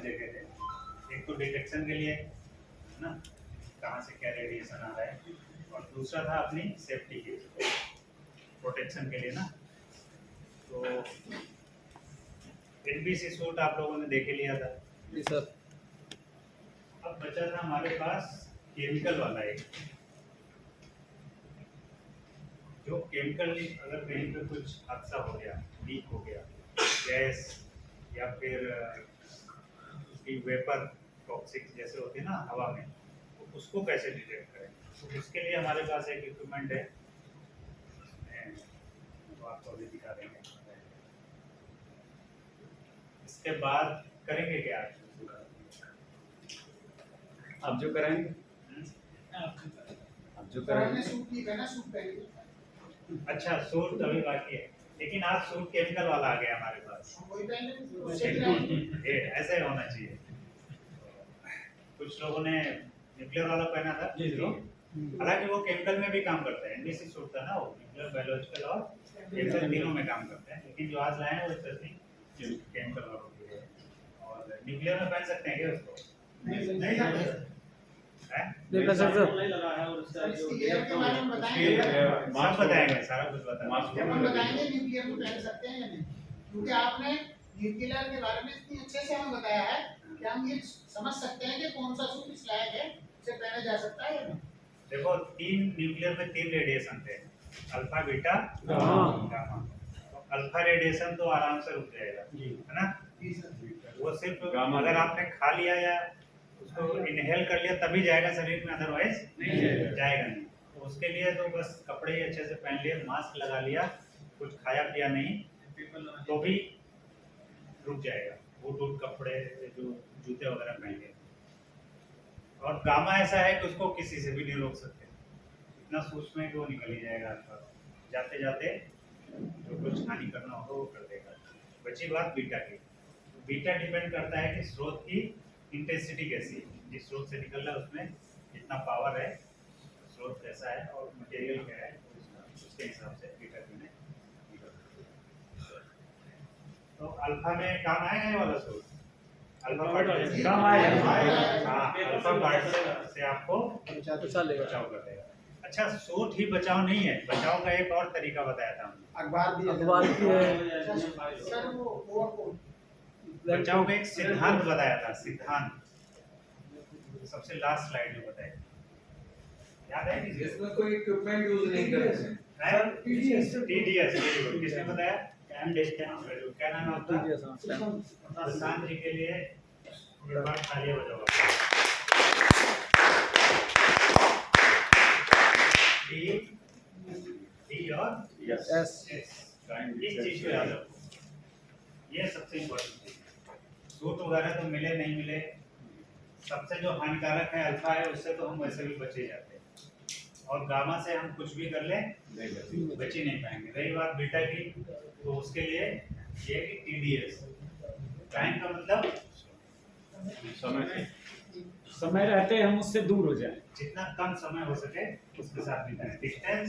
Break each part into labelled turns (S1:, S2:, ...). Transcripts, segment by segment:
S1: देखे थे। एक तो डिटेक्शन के लिए ना, कहाँ से क्या रेडिएशन आ रहा है, और दूसरा था अपनी सेफ्टी के प्रोटेक्शन के लिए ना। तो एनबीसी सूट आप लोगों ने देख लिया था।
S2: जी सर।
S1: अब बचा था हमारे पास केमिकल वाला एक, जो केमिकल अगर कहीं पे कुछ हादसा हो गया, लीक हो गया, गैस या फिर उसकी वेपर टॉक्सिक जैसे होते हैं ना हवा में, तो उसको कैसे डिटेक्ट करें। तो उसके लिए हमारे पास एक इक्विपमेंट है, तो आपको अभी दिखा देंगे। इसके बाद करेंगे क्या
S2: आप जो कराएंगे, आप जो कराएंगे।
S1: अच्छा, सूट अभी बाकी है, लेकिन आज सूट केमिकल वाला आ गया हमारे पास। ऐसा ही होना चाहिए। कुछ लोगों ने न्यूक्लियर वाला पहना था, हालांकि वो केमिकल में भी काम करता है। एनबीसी सूट था ना, वो न्यूक्लियर, बायोलॉजिकल और केमिकल तीनों में काम करते हैं, लेकिन जो आज लाए हैं वो स्पेशली केमिकल वालों के लिए। और न्यूक्लियर में पहन सकते हैं क्या उसको? नहीं सकते। सब बताएंगे, सारा कुछ
S3: बताएंगे न्यूक्लियर को पहन सकते हैं या नहीं, क्योंकि आपने न्यूक्लियर के बारे में इतनी अच्छे से हमें बताया है कि हम ये समझ सकते हैं कि कौन सा सूट इस लायक है, इसे पहना जा सकता है या नहीं।
S1: देखो, तीन न्यूक्लियर में तीन रेडिएशन थे, अल्फा, बीटा, गामा। तो अल्फा रेडिएशन तो आराम से रुक जाएगा, है ना। वो सिर्फ अगर आपने खा लिया या उसको इनहेल कर लिया तभी जाएगा शरीर में, अदरवाइज नहीं जाएगा नहीं। तो उसके लिए तो बस कपड़े ही अच्छे से पहन लिए, मास्क लगा लिया, कुछ खाया पिया नहीं, तो भी रुक जाएगा। बूट कपड़े, जो जूते वगैरह पहन लिए। और गामा ऐसा है कि उसको किसी से भी नहीं रोक सकते, इतना सूक्ष्म है कि वो निकल ही जाएगा आपका, जाते जाते जो कुछ हानि करना होगा वो कर देगा। बची बात बीटा की। बीटा डिपेंड करता है कि स्रोत की इंटेंसिटी कैसी है, जिस स्रोत से निकल रहा है उसमें कितना पावर है, स्रोत कैसा है और मटेरियल क्या है, उसके हिसाब से बीटा की में निकलता है। तो अल्फा में काम आएगा ये वाला स्रोत, अल्फा पार्ट काम आएगा। हाँ, अल्फा पार्ट से आपको बचाव कर देगा। अच्छा, सूट ही बचाव नहीं है, बचाव का एक और तरीका बताया था हमने,
S3: अखबार भी है।
S1: बचाव का एक सिद्धांत बताया था, सिद्धांत सबसे लास्ट स्लाइड में बताया, याद है किसी
S4: इसमें कोई इक्विपमेंट यूज नहीं कर रहे हैं।
S1: टीडीएस किसने बताया? क्या नाम है आपका? प्रशांत जी के लिए एक बार तालियां बजाओ। डी और
S2: यस,
S1: इस चीज को याद रखो, ये सबसे इम्पोर्टेंट चीज। सूट वगैरह तो मिले नहीं मिले, सबसे जो हानिकारक है अल्फा है, उससे तो हम वैसे भी बचे जाते हैं, और गामा से हम कुछ भी कर ले बच ही नहीं पाएंगे। रही बात बीटा की, तो उसके लिए ये कि टीडीएस, टाइम का मतलब
S2: समय रहते हम उससे दूर हो जाए,
S1: जितना कम समय हो सके उसके साथ बिताएं। डिस्टेंस,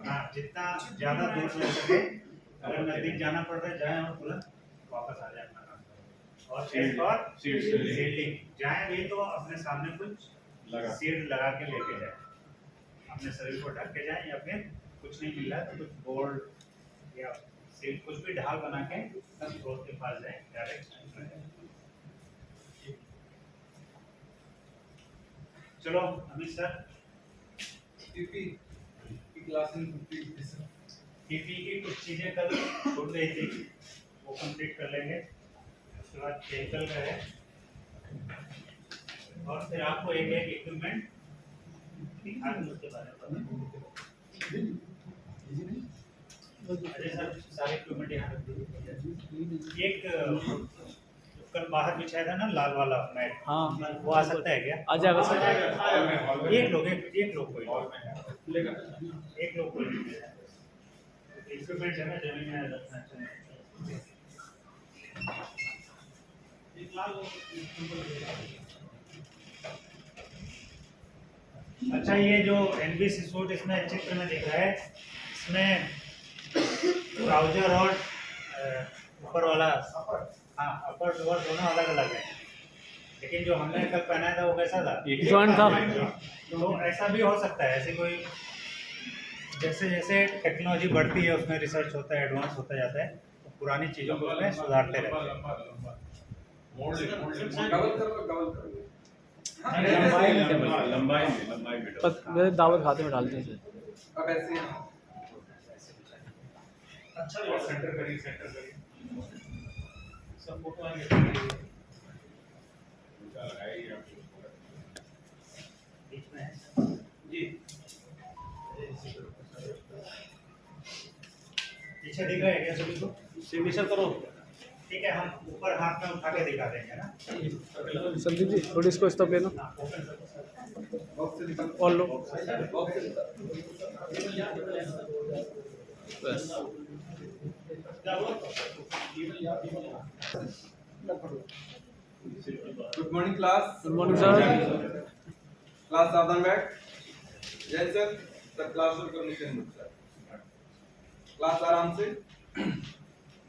S1: हाँ, जितना ज्यादा दूर रह सके, अगर नजदीक जाना पड़ रहा है जाए और तुरंत वापस आ जाए अपना काम करें। और सील्डिंग, जाए भी तो अपने सामने कुछ सीड लगा के लेके जाए, अपने शरीर को ढक के जाए, या फिर कुछ नहीं मिल रहा है तो कुछ बोर्ड या सीड, कुछ भी ढाल बना के स्रोत के पास जाए डायरेक्ट। चलो अमित सर,
S4: टीपी की क्लास में
S1: टीपी की कुछ चीजें कल छूट गई थी, वो कंप्लीट कर लेंगे। उसके बाद केमिकल का है, और फिर आपको एक एक इक्विपमेंट उसके बारे में अरे सर, सारे इक्विपमेंट यहाँ रख दीजिए। एक कल बाहर बिछाया था ना लाल वाला मैट,
S2: हाँ
S1: वो आ सकता है क्या?
S2: आ जाएगा सर।
S1: एक लोग कोई इक्विपमेंट है ना जमीन में रखना चाहिए। अच्छा, ये जो एनबीसी सूट इसमें चित्र में दिख रहा है, इसमें ट्राउजर और ऊपर वाला हाँ, अपर लोअर दोनों अलग अलग है, लेकिन जो हमने कल पहनाया था वो कैसा था?
S5: जॉइंट था।
S1: तो ऐसा भी हो सकता है, ऐसे कोई जैसे जैसे टेक्नोलॉजी बढ़ती है उसमें रिसर्च होता है, एडवांस होता जाता है, तो पुरानी चीज़ों को उसमें सुधारते रहते हैं।
S2: लंबाई में
S5: बस मेरे दावत खाते में डालते हैं
S4: अब ऐसे
S1: अच्छा, सेंटर करिए सब फोटो आएंगे बीच में है जी, पीछे दिख रहा है क्या सभी को?
S5: सिग्नेचर करो।
S1: ठीक है, हम ऊपर हाथ में उठा के दिखा देंगे ना।
S5: संदीप जी थोड़ी इसको स्टॉप लेना
S1: हाँ, open कर।
S4: बॉक्स से निकल
S5: और लो
S4: बॉक्स से निकल
S5: बस।
S4: Good morning class
S5: good morning sir.
S4: Class सावधान बैठ जय सर सब क्लास शुरू करने के लिए क्लास आराम से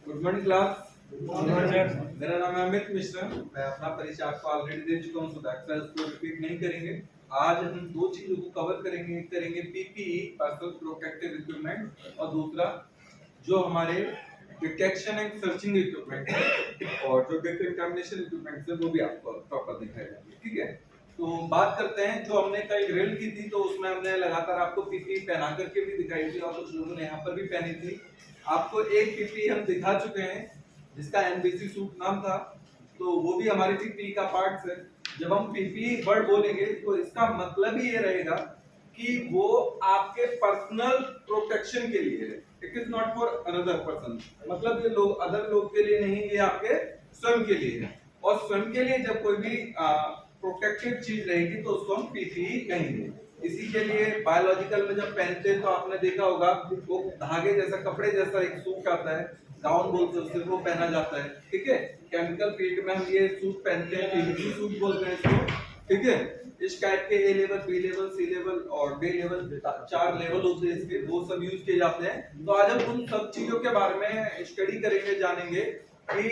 S4: गुड मॉर्निंग क्लास मेरा नाम है अमित मिश्रा। मैं अपना परिचय आपको ऑलरेडी दे चुका हूं, सो एक्चुअली इसको रिपीट नहीं करेंगे। आज हम दो चीजों को कवर करेंगे, एक करेंगे पीपीई पर्सनल प्रोटेक्टिव इक्विपमेंट और दूसरा जो हमारे डिटेक्शन एंड सर्चिंग इक्विपमेंट है और जो डिकंटामिनेशन इक्विपमेंट है वो भी आपको प्रॉपर दिखाए जाएंगे। ठीक है, तो बात करते हैं जो हमने कल ड्रिल की थी, तो उसमें हमने लगातार आपको पीपीई पहना करके भी दिखाई थी और कुछ लोगों ने यहाँ पर भी पहनी थी। आपको एक पीपीई हम दिखा चुके हैं जिसका एनबीसी सूट नाम था, तो वो भी हमारे पीपीई का पार्ट है। जब हम पीपीई वर्ड बोलेंगे तो इसका मतलब ही ये रहेगा कि वो आपके पर्सनल प्रोटेक्शन के लिए है, it is not for another person. मतलब ये लोग अदर लोग के लिए नहीं, ये आपके स्वयं के लिए है। और स्वयं के लिए जब कोई भी प्रोटेक्टिव चीज रहेगी तो उसको हम पीपीई कहेंगे। इसी के लिए बायोलॉजिकल में जब पहनते हैं तो आपने देखा होगा वो धागे जैसा कपड़े जैसा एक सूट आता है, गाउन बोलते हैं उससे, वो पहना जाता है। ठीक है, केमिकल फील्ड में हम ये सूट पहनते हैं, पीवीसी सूट बोलते हैं इसको। ठीक है, इस टाइप के ए लेवल, बी लेवल, सी लेवल और डी लेवल 4 लेवल होते हैं इसके, वो सब यूज किए जाते हैं। तो आज हम उन सब चीजों के बारे में स्टडी करेंगे, जानेंगे कि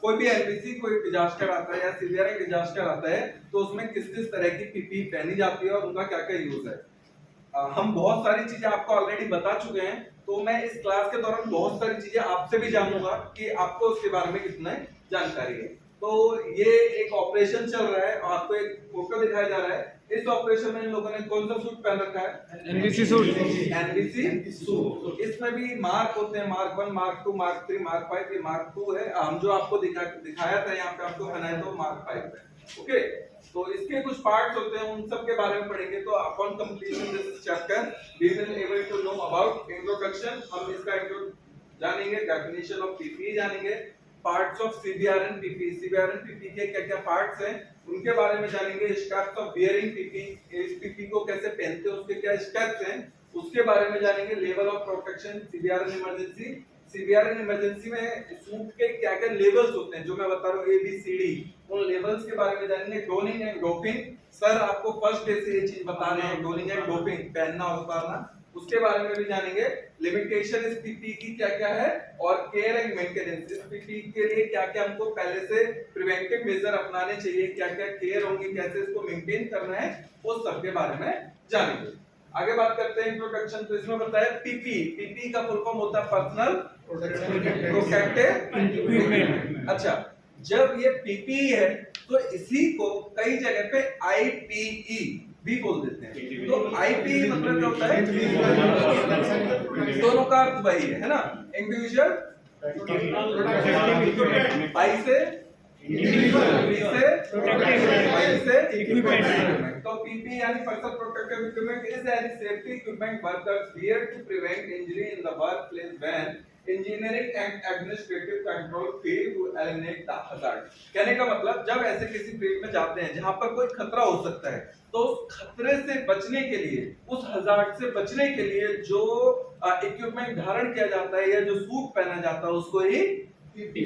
S4: कोई भी एनबीसी कोई डिजास्टर आता है या सीवियर डिजास्टर आता है तो उसमें किस किस तरह की पीपीई पहनी जाती है और उनका क्या क्या यूज है। हम बहुत सारी चीजें आपको ऑलरेडी बता चुके हैं, तो मैं इस क्लास के दौरान बहुत सारी चीजें आपसे भी जानूंगा कि आपको उसके बारे में कितना जानकारी है। तो ये एक ऑपरेशन चल रहा है और आपको एक फोटो दिखाया जा रहा है। इस ऑपरेशन में इन लोगों ने कौन सा सूट पहन रखा है?
S5: NBC suit.
S4: NBC suit. इसमें भी मार्क होते हैं, मार्क 1, मार्क 2, मार्क 3, मार्क 5, ये मार्क 2 है। हम जो आपको दिखाया था यहाँ पे आपको बनाया तो मार्क 5 है। ओके, तो इसके कुछ पार्ट्स होते हैं, उन सब के बारे में पढ़ेंगे। तो upon completion this chapter we will able to know about introduction, हम इसका इंट्रो जानेंगे, डेफिनेशन ऑफ पीपीई जानेंगे, parts of CBR and PPE, CBR and PPE के क्या-क्या पार्ट्स हैं उनके बारे में जानेंगे, स्टेप्स ऑफ बियरिंग पीपीई, इस पीपीई को कैसे पहनते हैं उसके क्या स्टेप्स हैं उसके बारे में जानेंगे, level of protection, CBR and emergency. CBR and emergency में सूट के क्या-क्या लेवल्स होते हैं जो मैं बता रहा हूं, ए बी सी डी, उन लेवल्स के बारे में जानेंगे। डोनिंग एंड डोपिंग, सर आपको फर्स्ट डे से ये चीज बता रहे हैं, डोनिंग एंड डोपिंग, पहनना और उतारना, उसके बारे में भी जानेंगे। लिमिटेशन इस पीपीई की क्या-क्या है और केयर एंड मेंटेनेंस, इस पीपीई के लिए क्या-क्या हमको पहले से प्रिवेंटिव मेजर अपनाने चाहिए, क्या-क्या केयर होंगी, कैसे इसको मेंटेन करना है, उस सब के बारे में जानेंगे। आगे बात करते हैं इंट्रोडक्शन। तो इसमें बताया पीपीई, पीपीई का फुल फॉर्म होता है पर्सनल प्रोटेक्टिव इक्विपमेंट। अच्छा, जब ये पीपीई है तो इसी को कई जगह पे आईपीई भी बोल देते हैं। तो आईपीई मतलब क्या होता है? दोनों का अर्थ वही है ना, इंडिविजुअल आई से इक्विपमेंट। तो पीपीई यानी personal protective equipment is any safety equipment workers wear to prevent injury in the workplace when engineering and administrative control fail to eliminate the hazard. कहने का मतलब जब ऐसे किसी फील्ड में जाते हैं जहां पर कोई खतरा हो सकता है तो उस खतरे से बचने के लिए, उस हजार्ड से बचने के लिए जो इक्विपमेंट धारण किया जाता है या जो सूट पहना जाता है उसको ही पीपी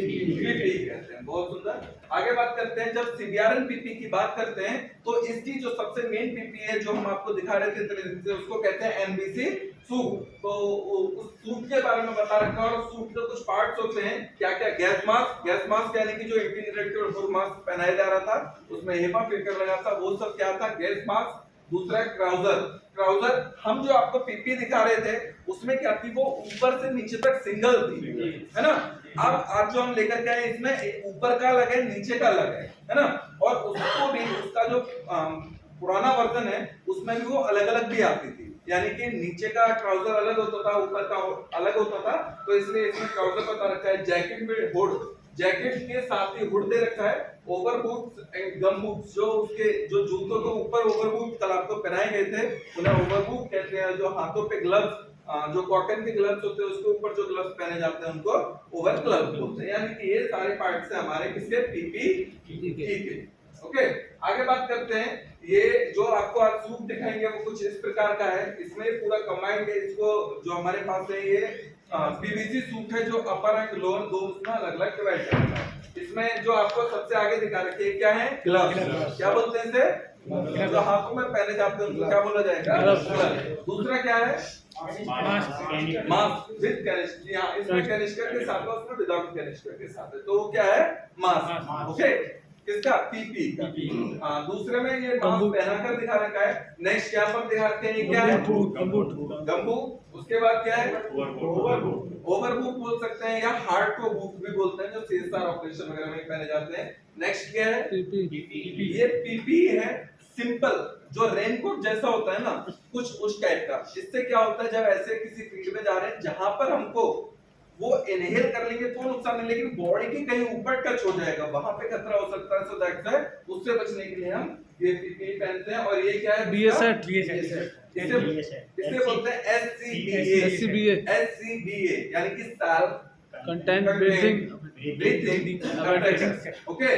S4: कहते हैं। बहुत सुंदर। आगे बात करते हैं, जब सीबीआरएन पीपी की बात करते हैं तो इसकी जो सबसे मेन पीपी है जो हम आपको दिखा रहे थे इतने दिन से, उसको कहते हैं एनबीसी सूट। तो उस सूट के बारे में बता रखा है। और सूट के कुछ पार्ट्स होते हैं, क्या क्या, गैस मास्क यानी कि जो इंटीग्रेटेड फुल मास्क पहनाया जा रहा था उसमें हेपा फिल्टर लगा था, वो सब क्या था, गैस मास्क। दूसरा ट्राउजर हम जो आपको पीपी दिखा रहे थे उसमें क्या थी, वो ऊपर से नीचे तक सिंगल थी, है ना। अब आज जो हम लेकर के आए इसमें ऊपर का अलग है, नीचे का अलग है ना। और उसको भी उसका जो पुराना वर्जन है उसमें भी वो अलग अलग भी आती थी, यानी कि नीचे का ट्राउजर अलग होता था, ऊपर का अलग होता था। तो इसलिए इसमें ट्राउजर बता रखा है। जैकेट में हुड, जैकेट के साथ ही हुड दे रखा है। Over boots and gum boots, जो उसके जो जूतों के ऊपर ओवर बूट कल आपको पहनाए गए थे उन्हें ओवर बूट कहते हैं। जो हाथों पे ग्लव्स, जो कॉटन के ग्लव्स होते हैं उसके ऊपर जो ग्लव्स पहने जाते हैं उनको ओवर ग्लव्स बोलते हैं। यानी कि ये सारे पार्ट्स हैं हमारे किसके, पीपी के। ओके, आगे बात करते हैं। ये जो आपको आज सूट दिखाएंगे वो कुछ इस प्रकार का है। इसमें पूरा कंबाइंड है। इसको जो हमारे पास है ये पीवीसी सूट है, जो अपर एंड लोअर दो उसमें अलग अलग डिवाइड करता है। इसमें जो आपको सबसे आगे दिखा रखे हैं क्या है, ग्लव्स। क्या बोलते हैं इसे, जो हाथों में पहने जाते हैं उनको क्या बोला जाएगा, ग्लव्स। दूसरा क्या है, मास्क विद कैनिस्टर। यहाँ इसमें कैनिस्टर के साथ है, उसमें विदाउट कैनिस्टर के साथ है, तो वो क्या है, मास्क। ओके, किसका, पीपी का। दूसरे में ये मास्क पहनाकर दिखा रखा है। नेक्स्ट यहाँ पर दिखा रखे हैं, ये क्या है, गमबूट। उसके बाद क्या है, ओवरबूट बोल सकते हैं, या हार्ड को बूट भी बोलते हैं, जो सीएसआर ऑपरेशन वगैरह में पहने जाते हैं। नेक्स्ट क्या है, ये पीपी है, सिंपल, जो रेनकोट जैसा होता है ना, कुछ उस टाइप का। इससे क्या होता है, जब ऐसे किसी फील्ड में जा रहे हैं जहां पर हमको वो इनहेल कर लेंगे तो नुकसान नहीं, लेकिन बॉडी के कहीं ऊपर टच हो जाएगा, वहां पे खतरा हो सकता है। सो दैट्स व्हाई उससे बचने के लिए हम ये पीपीई पहनते हैं। और ये क्या है,
S5: बीएसएट,
S4: इसे बोलते हैं एससीबीए, यानी कि self
S5: content
S4: breathing protection. Okay,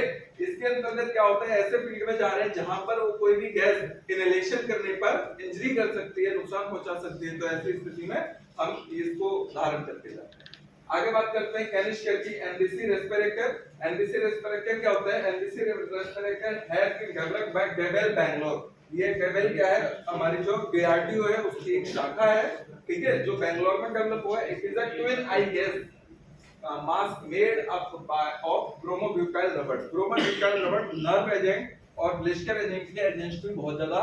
S4: इसके अंतर्गत क्या होता है, ऐसे फील्ड में जा रहे हैं जहां पर वो कोई भी गैस इनहेलेशन करने पर इंजरी कर सकती है, नुकसान पहुंचा सकती है, तो ऐसी स्थिति में हम इसको धारण करके जाते हैं। आगे बात करते हैं कैनिस्टर की, एनबीसी रेस्पिरेटर। एनबीसी रेस्पिरेटर क्या होता है, NBC respirator has been developed by DEBEL Bangalore. ये बेबेल क्या है, हमारी जो डीआरडीओ है उसकी एक शाखा है, ठीक है, जो बैंगलोर में डेवलप हुआ है। It is a twin eye gas mask made up of bromobutyl rubber. Bromobutyl rubber nerve agent और ब्लिस्टर एजेंट के एजेंट्स में बहुत ज्यादा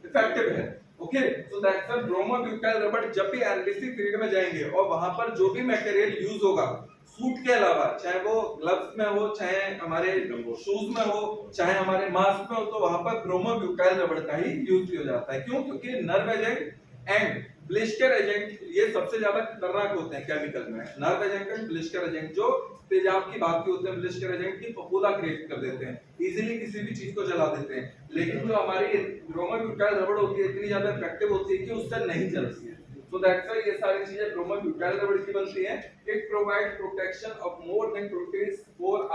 S4: इफेक्टिव है। Okay, so that's a bromobutyl rubber. जब भी एनबीसी फील्ड में जाएंगे और वहां पर जो भी मटेरियल यूज होगा सूट के अलावा, चाहे वो ग्लव्स में हो, चाहे हमारे शूज में हो, चाहे हमारे मास्क में हो, तो वहां पर ब्रोमोब्यूटाइल रबर का ही यूज किया जाता है। क्यों, क्योंकि nerve agent and blister agent ये सबसे ज्यादा खतरनाक होते हैं केमिकल में। Nerve agent and blister agent जो तेजाब की बात होते हैं, ब्लिस्टर एजेंट की फफूंदा क्रिएट कर देते हैं, इजीली किसी भी चीज को जला देते हैं। लेकिन जो हमारी ब्रोमोब्यूटाइल रबर होती है इतनी ज्यादा इफेक्टिव होती है कि उससे नहीं जलती है। So that's why ये सारी चीजें ब्रोमोब्यूटाइल रबर की बनती हैं। It provides protection of more than 24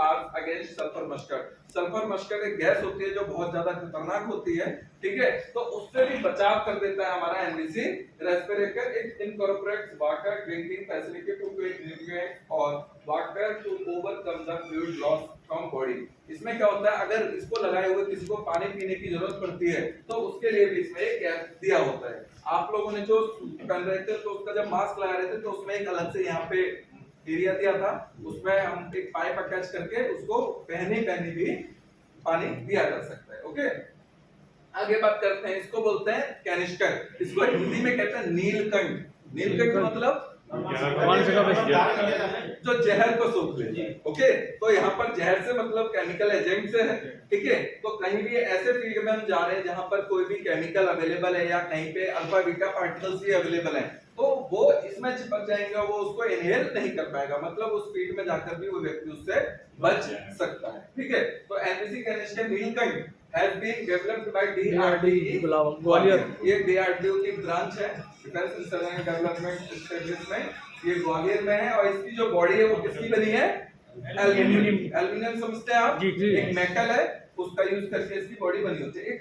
S4: hours against sulfur mustard। Sulphur mustard एक गैस होती है जो बहुत ज्यादा खतरनाक होती है, ठीक है, तो उससे भी बचाव कर देता है हमारा NBC respirator. It incorporates water drinking facility to create nutrients और water to overcome the fluid loss from body. इसमें क्या होता है, अगर इसको लगाए हुए किसी को पानी पीने की जरूरत पड़ती है तो उसके लिए भी इसमें एक गैस दिया होता है। आप लोगों ने जो पहन रहे थे तो उसका जब मास्क लगा रहे थे तो उसमें एक अलग से यहाँ पे एरिया दिया था, उसमें हम एक पाइप अटैच करके उसको पहने भी पानी दिया जा सकता है। ओके, आगे बात करते हैं, इसको बोलते हैं कैनिस्टर। इसको हिंदी में कहते हैं नीलकंठ। नीलकंठ मतलब जो जहर को सोख ले। ओके, तो यहाँ पर जहर से मतलब केमिकल एजेंट से है, ठीक है। तो कहीं भी ऐसे फील्ड में हम जा रहे हैं जहां पर कोई भी केमिकल अवेलेबल है या कहीं पे अल्फा बीटा पार्टिकल्स भी अवेलेबल हैं, तो वो इसमें चिपक जाएंगे और वो उसको इनहेल नहीं कर पाएगा, मतलब उस फील्ड में जाकर भी वो व्यक्ति उससे बच सकता है, ठीक है। तो NBC canister Neelkanth has been developed by DRDE Gwalior. ये DRDO की ब्रांच है, defence research and development establishment, ये ग्वालियर में है। और इसकी जो बॉडी है वो किसकी बनी है, एल्युमिनियम। एल्युमिनियम समझते हैं आप, एक मेटल है, उसका यूज करके इसकी बॉडी बनी होती है। It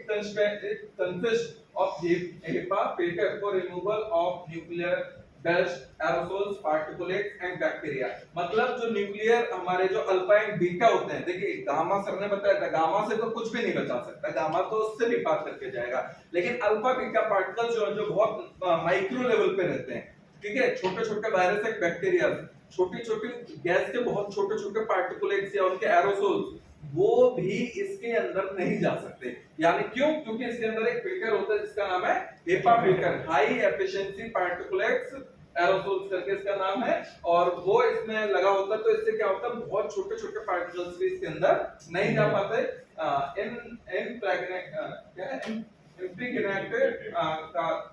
S4: consist of HEPA filter for removal of nuclear dust, aerosols, particulates and bacteria. मतलब जो न्यूक्लियर हमारे जो अल्फा एंड बीटा होते हैं, देखिए गामा सर ने बताया था, गामा से तो कुछ भी नहीं बचा सकता, गामा तो उससे भी पार करके जाएगा, लेकिन अल्फा बीटा पार्टिकल्स जो बहुत माइक्रो लेवल पे रहते हैं, ठीक है, छोटे छोटे वायरस एंड बैक्टीरिया, छोटी छोटी गैस के बहुत छोटे छोटे पार्टिकुलेट्स या उनके एरोसोल्स, वो भी इसके अंदर नहीं जा सकते। यानी क्यों? क्योंकि इसके अंदर एक फिल्टर होता है जिसका नाम है HEPA filter, high efficiency particulates aerosols करके इसका नाम है, और वो इसमें लगा होता है। तो इससे क्या होता है, बहुत छोटे छोटे पार्टिकल्स भी इसके अंदर नहीं जा पाते।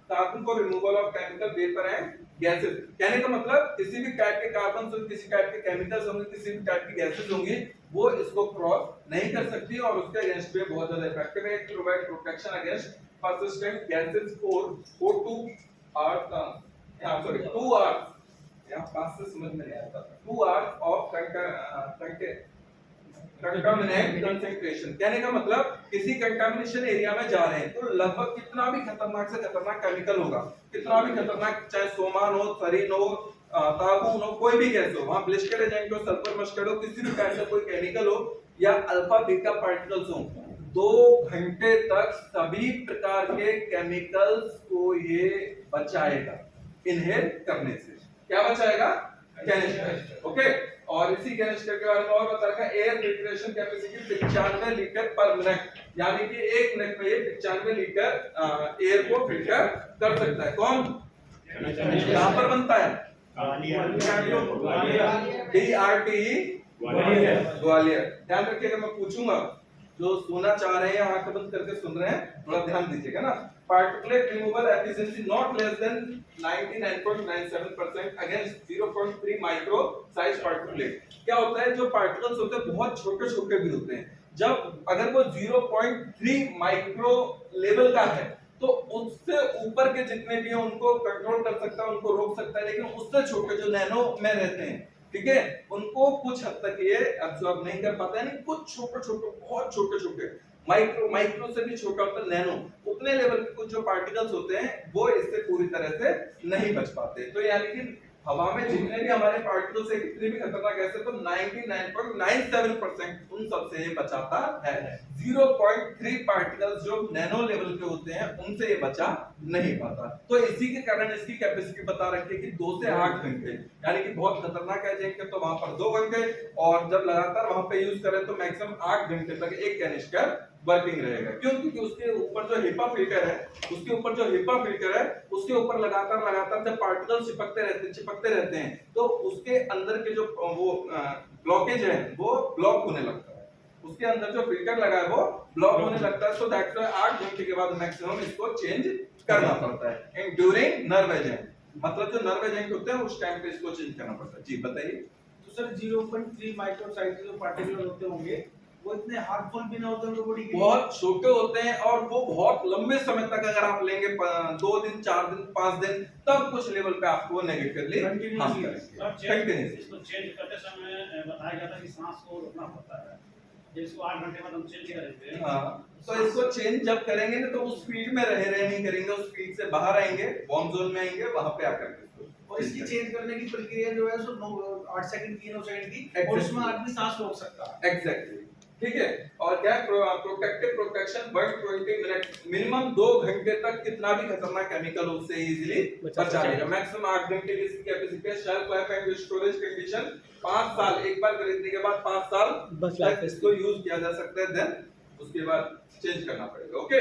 S4: कार्बन को removal of chemical vapour and gases, कहने का मतलब किसी भी टाइप के कार्बन से किसी टाइप के केमिकल्स होंगे, किसी भी टाइप की गैसेस होंगी, वो इसको क्रॉस नहीं कर सकती और उसके अगेंस्ट में बहुत ज्यादा इफेक्टिव है। Provide protection against persistent gases for 4 to 2 hours, यहाँ 5 से समझ में नहीं आता, 2 hours of contaminant concentration। कहने का मतलब किसी कंटामिनेशन एरिया में जा रहे हैं तो लगभग कितना भी खतरनाक से खतरनाक केमिकल होगा, कितना भी खतरनाक, चाहे सोमान हो, सरीन हो, ताबून हो, कोई भी गैस हो, वहां ब्लिस्टर एजेंट हो, सल्फर मस्टर्ड हो, किसी भी टाइप का कोई केमिकल हो या अल्फा बीटा पार्टिकल्स हो, 2 घंटे तक सभी प्रकार के केमिकल्स को ये बचाएगा इनहेल करने से। क्या बचाएगा? कैनिस्टर। ओके, और इसी कैनिस्टर के बारे में और बता रखा, एयर फिल्ट्रेशन कैपेसिटी 95 लीटर पर मिनट, यानी कि 1 मिनट में ये 95 लीटर एयर को फिल्टर कर सकता है। कौन? कहां पर बनता है? DRTE ग्वालियर। ध्यान रखिएगा, मैं पूछूंगा, जो सुनना चाह रहे हैं आंख बंद करके सुन रहे हैं, थोड़ा ध्यान दीजिएगा ना। Particulate removal efficiency not less than 99.97% against 0.3 micro size particulate. क्या होता है, जो पार्टिकल्स होते हैं बहुत छोटे छोटे भी होते हैं, जब अगर वो 0.3 माइक्रो लेवल का है तो उससे ऊपर के जितने भी हैं उनको कंट्रोल कर सकता है, उनको रोक सकता है, लेकिन उससे छोटे जो नैनो में रहते हैं, ठीक है, उनको कुछ हद तक ये अब्सॉर्ब नहीं कर पाता है। कुछ छोटे छोटे, बहुत छोटे छोटे, माइक्रो से भी छोटा होता है नैनो, उतने लेवल के कुछ जो पार्टिकल्स होते हैं वो इससे पूरी तरह से नहीं बच पाते। तो यानी कि हवा में जितने भी हमारे पार्टिकल्स है, कितने भी खतरनाक गैस है, तो 99.97% उन सब से ये बचाता है। 0.3 पार्टिकल्स जो नैनो लेवल के होते हैं उनसे ये बचा नहीं पाता। तो इसी के कारण इसकी कैपेसिटी बता रखी है कि 2 से 8 घंटे, यानी कि बहुत खतरनाक है जिनके, तो वहां पर 2 घंटे, और जब लगातार वहां पे यूज करें तो मैक्सिमम 8 घंटे तक एक कैनिस्टर वर्किंग रहेगा। क्यों? क्योंकि उसके ऊपर जो HEPA फिल्टर है, उसके ऊपर लगातार जब पार्टिकल चिपकते रहते हैं तो उसके अंदर के जो वो ब्लॉकेज है वो ब्लॉक होने लगता है, उसके अंदर जो फिल्टर लगा है वो ब्लॉक होने लगता है। सो दैट्स व्हाई 8 घंटे के बाद मैक्सिमम इसको चेंज करना पड़ता है। एंड ड्यूरिंग नर्व एजेंट, मतलब जो नर्व एजेंट होते हैं उस टाइम पे इसको चेंज करना पड़ता है। जी बताइए।
S6: तो सर 0.3 माइक्रो साइज के जो पार्टिकल होते होंगे वो इतने हार्मफुल भी ना होते होंगे बॉडी के लिए?
S4: बहुत छोटे होते हैं और वो बहुत लंबे समय तक अगर आप लेंगे 2 दिन 4 दिन 5 दिन, तब कुछ लेवल पे आपको नेगेटिवली हार्म करेंगे।
S7: इसको चेंज करते समय बताया जाता है कि सांस को रोकना पड़ता है, इसको 8 घंटे बाद हम चेंज करेंगे।
S4: हाँ, तो इसको चेंज जब करेंगे ना तो उस फील्ड में रहे नहीं करेंगे, उस फील्ड से बाहर आएंगे, बॉर्न जोन में आएंगे, वहां पे आकर के
S6: और इसकी चेंज करने की प्रक्रिया जो है सो 8 सेकंड की 9 सेकंड की, और उसमें आदमी सांस रोक सकता है।
S4: एग्जैक्टली, ठीक है। और क्या प्रोटेक्शन 120 मिनट, मिनिमम 2 घंटे तक कितना भी खतरनाक केमिकल उससे इजीली बचा लेगा। मैक्सिमम 8 घंटे की इसकी कैपेसिटी है। Shelf life and storage condition 5 साल, एक बार खरीदने के बाद 5 साल तक इसको यूज किया जा सकता है, देन उसके बाद चेंज करना पड़ेगा। ओके,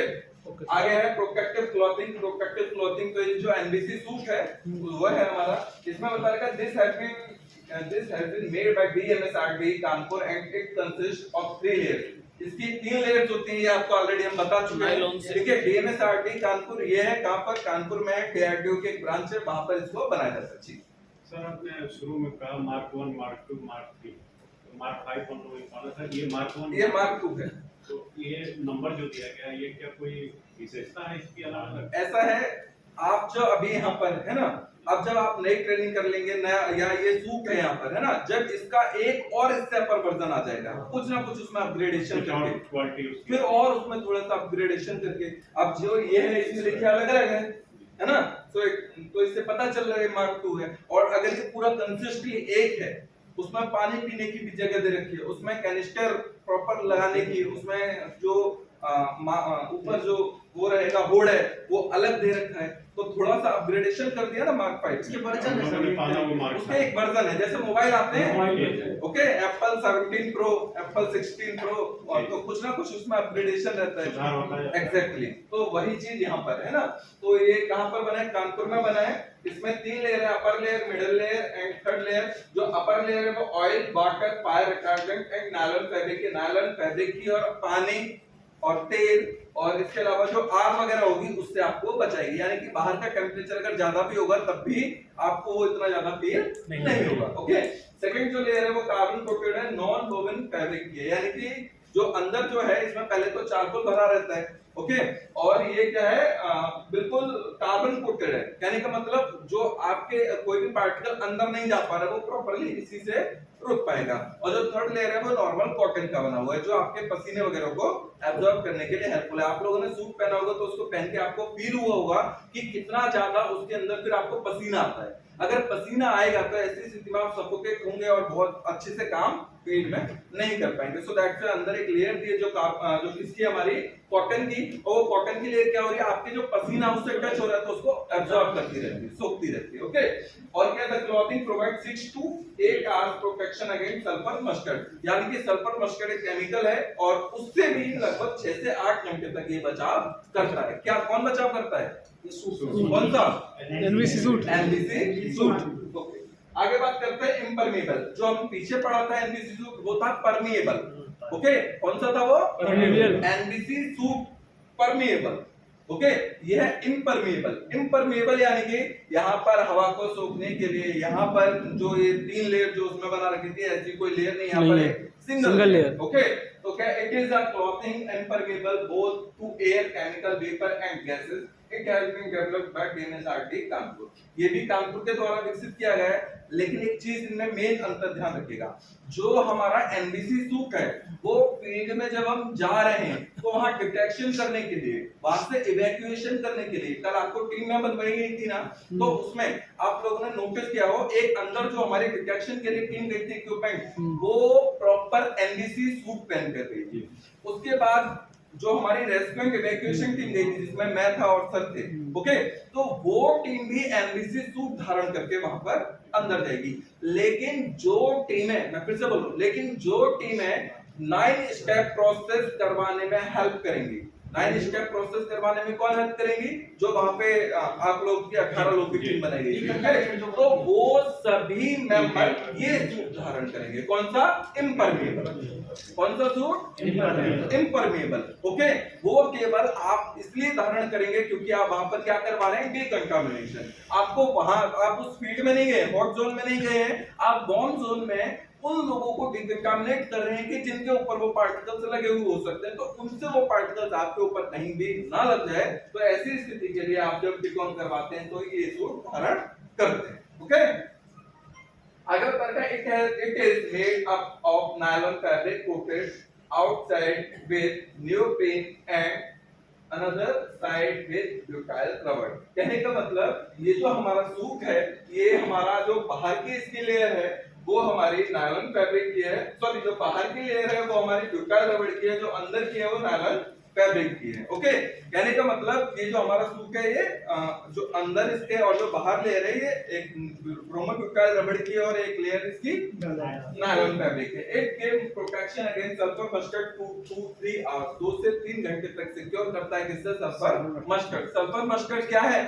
S4: आगे है प्रोटेक्टिव क्लॉथिंग। प्रोटेक्टिव क्लॉथिंग तो ये जो एनबीसी सूट है वो है हमारा, इसमें बता रखा है this has been made by DMSRD Kanpur and it consists of 3 layers। इसकी 3 लेयर्स होती हैं, ये आपको ऑलरेडी हम बता चुके हैं, ठीक है। DMSRD कानपुर ये है, कहां पर? कानपुर में है, DRDO के एक ब्रांच है, वहां पर इसको बनाया जाता है। जी
S8: सर, आपने शुरू में कहा मार्क 1, मार्क 2, मार्क 3, तो मार्क 5 कौन सा है? ये मार्क 1,
S4: ये मार्क 2 है।
S8: तो ये नंबर जो दिया गया है ये क्या कोई विशेषता है इसकी अलग?
S4: ऐसा है, आप जो अभी यहाँ पर है ना, अब जब आप नई ट्रेनिंग कर लेंगे, नया या ये सूट है यहाँ पर है ना, जब इसका एक और इससे अपर वर्जन आ जाएगा, कुछ ना कुछ उसमें अपग्रेडेशन करके, फिर और उसमें थोड़ा सा अपग्रेडेशन करके, अब जो ये है इसमें देखिए अलग अलग है ना, तो एक तो इससे पता चल रहा है मार्क 2 है। और अगर ये पूरा कंसिस्टली एक है, उसमें पानी पीने की भी जगह दे रखी है, उसमें कैनिस्टर प्रॉपर लगाने की, उसमें जो ऊपर जो वो रहेगा होड है वो अलग दे रखा है, तो थोड़ा सा अपग्रेडेशन कर दिया ना मार्क 5।
S6: इसके वर्जन है
S8: उसमें पाना वो मार्क
S4: उसके एक वर्जन है, जैसे मोबाइल आते हैं, okay, Apple 17 pro, Apple 16 pro, और तो कुछ ना कुछ उसमें अपग्रेडेशन रहता
S8: सुधार होता
S4: है।
S8: है।
S4: एग्जैक्टली, तो वही चीज यहाँ पर है ना। तो ये कहाँ पर बना है? कानपुर में बना है। इसमें 3 लेयर है, upper layer, middle layer and third layer. जो अपर लेयर है वो oil, water, fire retardant and nylon fabric की, नायलॉन फैब्रिक की, और पानी और तेल, और इसके अलावा जो आग वगैरह होगी उससे आपको बचाएगी, यानी कि बाहर का टेम्परेचर अगर ज्यादा भी होगा तब भी आपको वो इतना ज्यादा फील नहीं होगा। ओके, सेकंड जो लेयर है वो कार्बन कोटेड है, नॉन वोवन फैब्रिक की है, यानी कि जो अंदर जो है इसमें पहले तो चारकोल भरा रहता है, ओके, और ये क्या है, बिल्कुल कार्बन कोटेड है, कहने का मतलब जो आपके कोई भी पार्टिकल अंदर नहीं जा पा रहा वो प्रॉपर्ली इसी से रुक पाएगा। और जो थर्ड लेयर है वो नॉर्मल कॉटन का बना हुआ है, जो आपके पसीने वगैरह को एब्जॉर्ब करने के लिए हेल्पफुल है। आप लोगों ने सूट पहना होगा तो उसको पहन के आपको फील हुआ होगा कि कितना ज्यादा उसके अंदर फिर आपको पसीना आता है। अगर पसीना आएगा तो ऐसी स्थिति में आप सफोकेट होंगे और बहुत अच्छे से काम फील्ड में नहीं कर पाएंगे। सो दैट से अंदर एक लेयर दी है जो किसकी, हमारी कॉटन की, और वो कॉटन की लेयर क्या हो रही है, आपके जो पसीना उससे टच हो रहा है तो उसको एब्जॉर्ब करती रहती है, सोखती रहती है। ओके, और क्या था, clothing provide 6 to 8 hours protection against sulphur mustard, यानी कि सल्फर मस्टर्ड एक केमिकल है और उससे भी लगभग 6 से 8 घंटे तक ये बचाव करता है। क्या, कौन बचाव करता है? कौन सा?
S5: NVC suit.
S4: NVC suit. Okay, आगे बात करते हैं इम्परमेबल। जो हम पीछे पढ़ा था एनवीसी सूट वो था परमिएबल। ओके, कौन सा था वो?
S5: Permeable.
S4: NVC suit permeable. Okay, ये है इम्परमेबल। इम्परमेबल यानी कि यहाँ पर हवा को सोखने के लिए, यहाँ पर जो ये 3 लेयर जो उसमें बना रखी थी, ऐसी कोई लेयर नहीं, यहाँ पर एक सिंगल लेयर। ओके, तो क्या it is a clothing impermeable both to air, chemical, vapour and gases. It has been developed by DNSRT Kanpur. ये भी कानपुर के द्वारा विकसित किया गया है, लेकिन एक चीज इनमें मेन अंतर ध्यान रखिएगा, जो हमारा एनबीसी सूट है वो फील्ड में जब हम जा रहे हैं तो वहां डिटेक्शन करने के लिए, वहां से इवैक्यूएशन करने के लिए, कल आपको टीम में बनवाई गई थी ना, तो उसमें आप लोगों ने नोटिस किया हो एक अंदर जो हमारी डिटेक्शन के लिए टीम गई थी इक्विपमेंट, वो प्रॉपर एनबीसी सूट पहन कर गई थी। उसके बाद जो हमारी रेस्क्यू एंड इवैक्यूएशन टीम गई थी जिसमें मैं था और सर थे, ओके, तो वो टीम भी एनबीसी सूट धारण करके वहां पर अंदर जाएगी। लेकिन जो टीम है, मैं फिर से बोलूं, लेकिन जो टीम है 9 स्टेप प्रोसेस करवाने में हेल्प करेंगी। 9 स्टेप प्रोसेस करवाने में कौन हेल्प करेंगी? जो वहां पे आप लोग की 18 लोग की टीम बनाई गई, तो वो सभी मेंबर ये सूट धारण करेंगे। कौन सा? इम्परमेबल। कौन सा सूट? इम्परमेबल। ओके, वो केवल आप इसलिए धारण करेंगे क्योंकि आप वहां पर क्या करवा रहे हैं? डिकंटामिनेशन। आपको वहां, आप उस फील्ड में नहीं गए, हॉट जोन में नहीं गए हैं, आप वार्म जोन में उन लोगों को डिकंटामिनेट कर रहे हैं कि जिनके ऊपर वो पार्टिकल्स लगे हुए हो सकते हैं, तो उनसे वो पार्टिकल्स आपके ऊपर कहीं भी ना लग जाए। तो ऐसी स्थिति के लिए आप जब डिकॉन करवाते हैं तो ये सूट धारण करते हैं। ओके, अगर तक it is made up of nylon fabric coated outside with neoprene and another side with butyl rubber. कहने का मतलब ये जो हमारा सूट है, ये हमारा जो बाहर की इसकी लेयर है वो हमारी नायलॉन फैब्रिक की है, सॉरी जो बाहर की लेयर है वो हमारी ब्यूटाइल रबर की है, जो अंदर की है वो नायलॉन फैब्रिक की है। ओके, कहने का मतलब ये जो हमारा सूट है ये जो अंदर इसके और जो बाहर लेयर है ये एक ब्रोमोब्यूटाइल रबर की है और एक लेयर इसकी नायलॉन फैब्रिक है। It give protection against sulphur mustard 2 to 3 hours, 2 से 3 घंटे तक सिक्योर करता है। किससे? Sulphur mustard. सल्फर मस्टर्ड क्या है?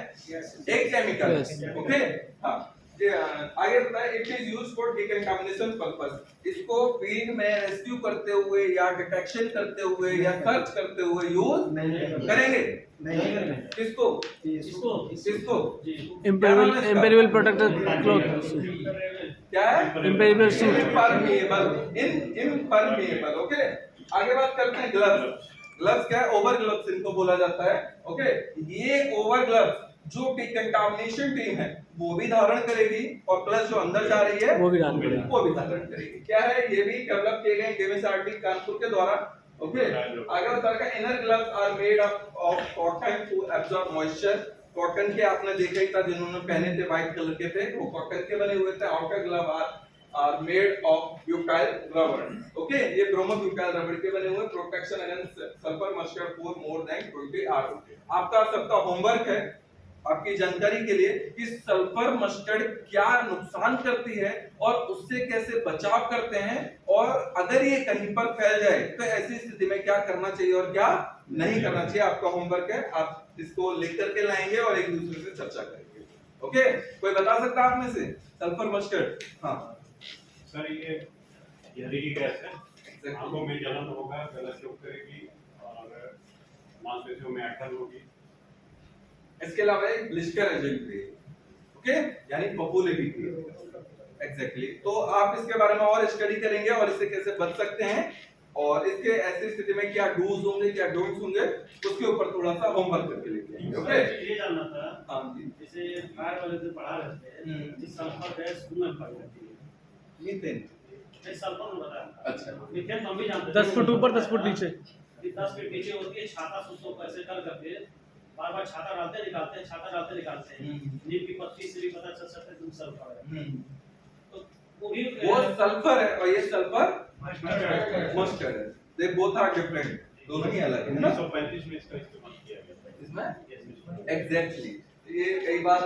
S4: एक केमिकल। ओके, हाँ, आगे बताए it is used for decontamination purpose. इसको फील्ड में रेस्क्यू करते हुए या डिटेक्शन करते हुए या सर्च करते हुए यूज करेंगे। किसको? किसको?
S5: Imperial protector cloth.
S4: क्या है?
S5: Imperial suit.
S4: इम्परमेबल। ओके, आगे बात करते हैं ग्लव्स। ग्लव्स क्या है? ओवर ग्लव्स इनको बोला जाता है। ओके, ये ओवर ग्लव्स जो डिकंटामिनेशन टीम है वो भी धारण करेगी और प्लस जो अंदर जा रही है
S5: वो भी धारण करेगी।
S4: वो भी धारण करेगी। क्या है? ये भी डेवलप किए गए डीएनएसआरटी कानपुर के द्वारा। ओके, आगे बताएगा inner gloves are made up of cotton to absorb moisture cotton के आपने देखा ही था, जिन्होंने पहने थे व्हाइट कलर के थे, वो कॉटन के बने हुए थे। Outer glove are made of butyl rubber. Okay, ये ब्रोमो ब्यूटाइल रबर के बने हुए। Protection against sulphur mustard for more than 20 hours. आपका सबका होमवर्क है आपकी जानकारी के लिए कि सल्फर मस्टर्ड क्या नुकसान करती है और उससे कैसे बचाव करते हैं, और अगर ये कहीं पर फैल जाए तो ऐसी स्थिति में क्या करना चाहिए और क्या नहीं करना चाहिए। आपका होमवर्क है, आप इसको लिख करके लाएंगे और एक दूसरे से चर्चा करेंगे। ओके, कोई बता सकता है आप में से सल्फर मस्टर्ड? हाँ
S8: सर, ये जहरीली गैस है, आंखों में जलन होगा, गला चौक करेगी और मांसपेशियों में अटक होगी।
S4: इसके अलावा एक ब्लिस्टर एजेंट भी है। ओके, यानी पपूले भी एग्जैक्टली। तो आप इसके बारे में और स्टडी करेंगे और इससे कैसे बच सकते हैं, और इसके ऐसी स्थिति में क्या डूज होंगे क्या डोंट्स होंगे, उसके ऊपर थोड़ा सा होमवर्क करके लेंगे। ओके,
S7: ये जानना था,
S4: हाँ जी,
S7: जैसे फायर वाले से पढ़ा रहे थे कि सल्फर गैस क्यों पाई जाती है?
S4: मीथेन।
S7: नहीं, सल्फर में बताया।
S4: अच्छा,
S7: मीथेन हम भी जानते
S5: 10 फुट ऊपर 10 फुट नीचे।
S7: 10 फीट नीचे होती है, छाता सुसो ऐसे कर करके बार बार छाता डालते निकालते हैं, छाता डालते निकालते हैं। नीम की पत्ती से भी पता चल सकता है तुम सल्फर है। तो
S4: वो सल्फर है और ये सल्फर मस्टर्ड है। दे बोथ आर डिफरेंट, दोनों ही अलग है ना।
S8: 1935 में इसका इस्तेमाल किया गया था।
S4: इसमें एग्जैक्टली ये कई बार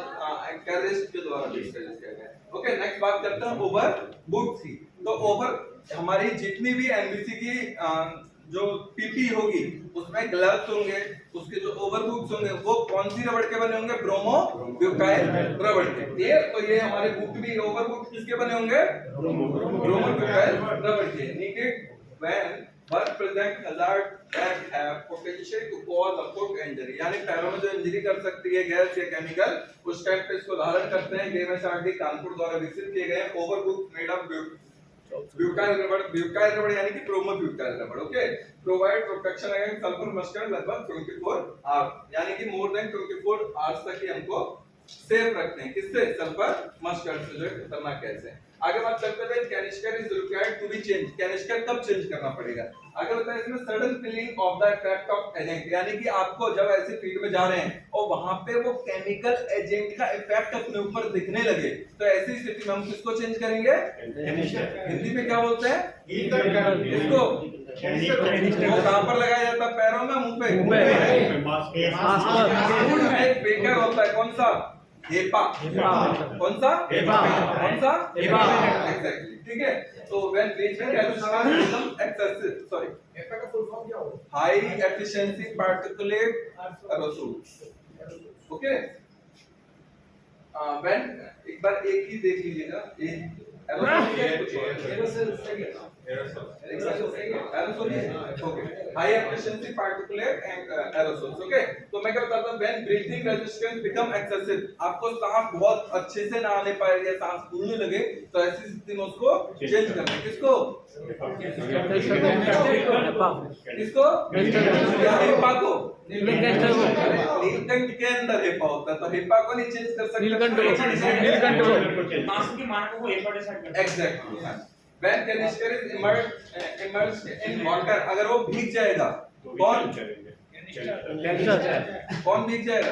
S4: टेररिस्ट के द्वारा डिस्कस किया गया है। ओके, नेक्स्ट बात करते हैं ओवर बुक्स की। तो ओवर हमारी जितनी भी एनबीसी की जो पीपी होगी उसमें ग्लव्स होंगे, उसके जो ओवरबुक्स होंगे वो कौन सी रबड़ के बने होंगे? ब्रोमो ब्यूटाइल रबड़ के। क्लियर? तो ये हमारे बुक भी ओवरबुक किसके बने होंगे? ब्रोमो ब्यूटाइल रबड़ के। Needed when work present hazard that have potential to cause a foot injury, यानी पैरों में जो इंजरी कर सकती है गैस या केमिकल, उस टाइप पे इसको धारण करते हैं। गेमएसआरडी कानपुर द्वारा विकसित किए गए ओवरबुक मेड ऑफ ब्यूटाइल रबड़ यानी कि ब्रोमो ब्यूटाइल रबड़। Okay, provide protection against sulphur mustard लगभग 24 आवर्स, यानी कि मोर देन 24 आवर्स तक ही हमको सेफ रखते हैं। किससे? सल्फर मस्टर्ड से, जो खतरनाक गैस है। आगे बात करते हैं canister is required to be change. Canister कब चेंज करना पड़ेगा? आगे बताएं इसमें sudden feeling of the effect of agent, यानी कि आपको जब ऐसे फील्ड में जा रहे हैं और वहां पे वो केमिकल एजेंट का इफेक्ट अपने ऊपर दिखने लगे, तो ऐसी स्थिति में हम किसको चेंज करेंगे? हिंदी में क्या बोलते हैं? इसको वो कहां पर लगाया जाता है? पैरों में, मुंह पे? एक बेकर होता है, कौन सा? हेपा। कौन सा? हेपा। कौन सा? हेपा। एग्जैक्टली, ठीक है। तो when bleaching become excessive, sorry,
S6: HEPA का फुल फॉर्म क्या होगा?
S4: High efficiency particulate aerosol. Okay, when एक बार एक ही देख लीजिएगा, high efficiency particulate aerosols. Okay, तो मैं क्या बताता हूं, when breathing resistance become excessive, आपको सांस बहुत अच्छे से ना आने पाए या सांस फूलने लगे, तो ऐसी स्थिति में उसको चेंज करना है। किसको? किसको? या हेपा को? नीलकंठ के अंदर हेपा होता है, तो हेपा को नहीं चेंज कर सकते। Exactly. When canister is immersed in water, अगर वो भीग जाएगा, कौन भीग जाएगा?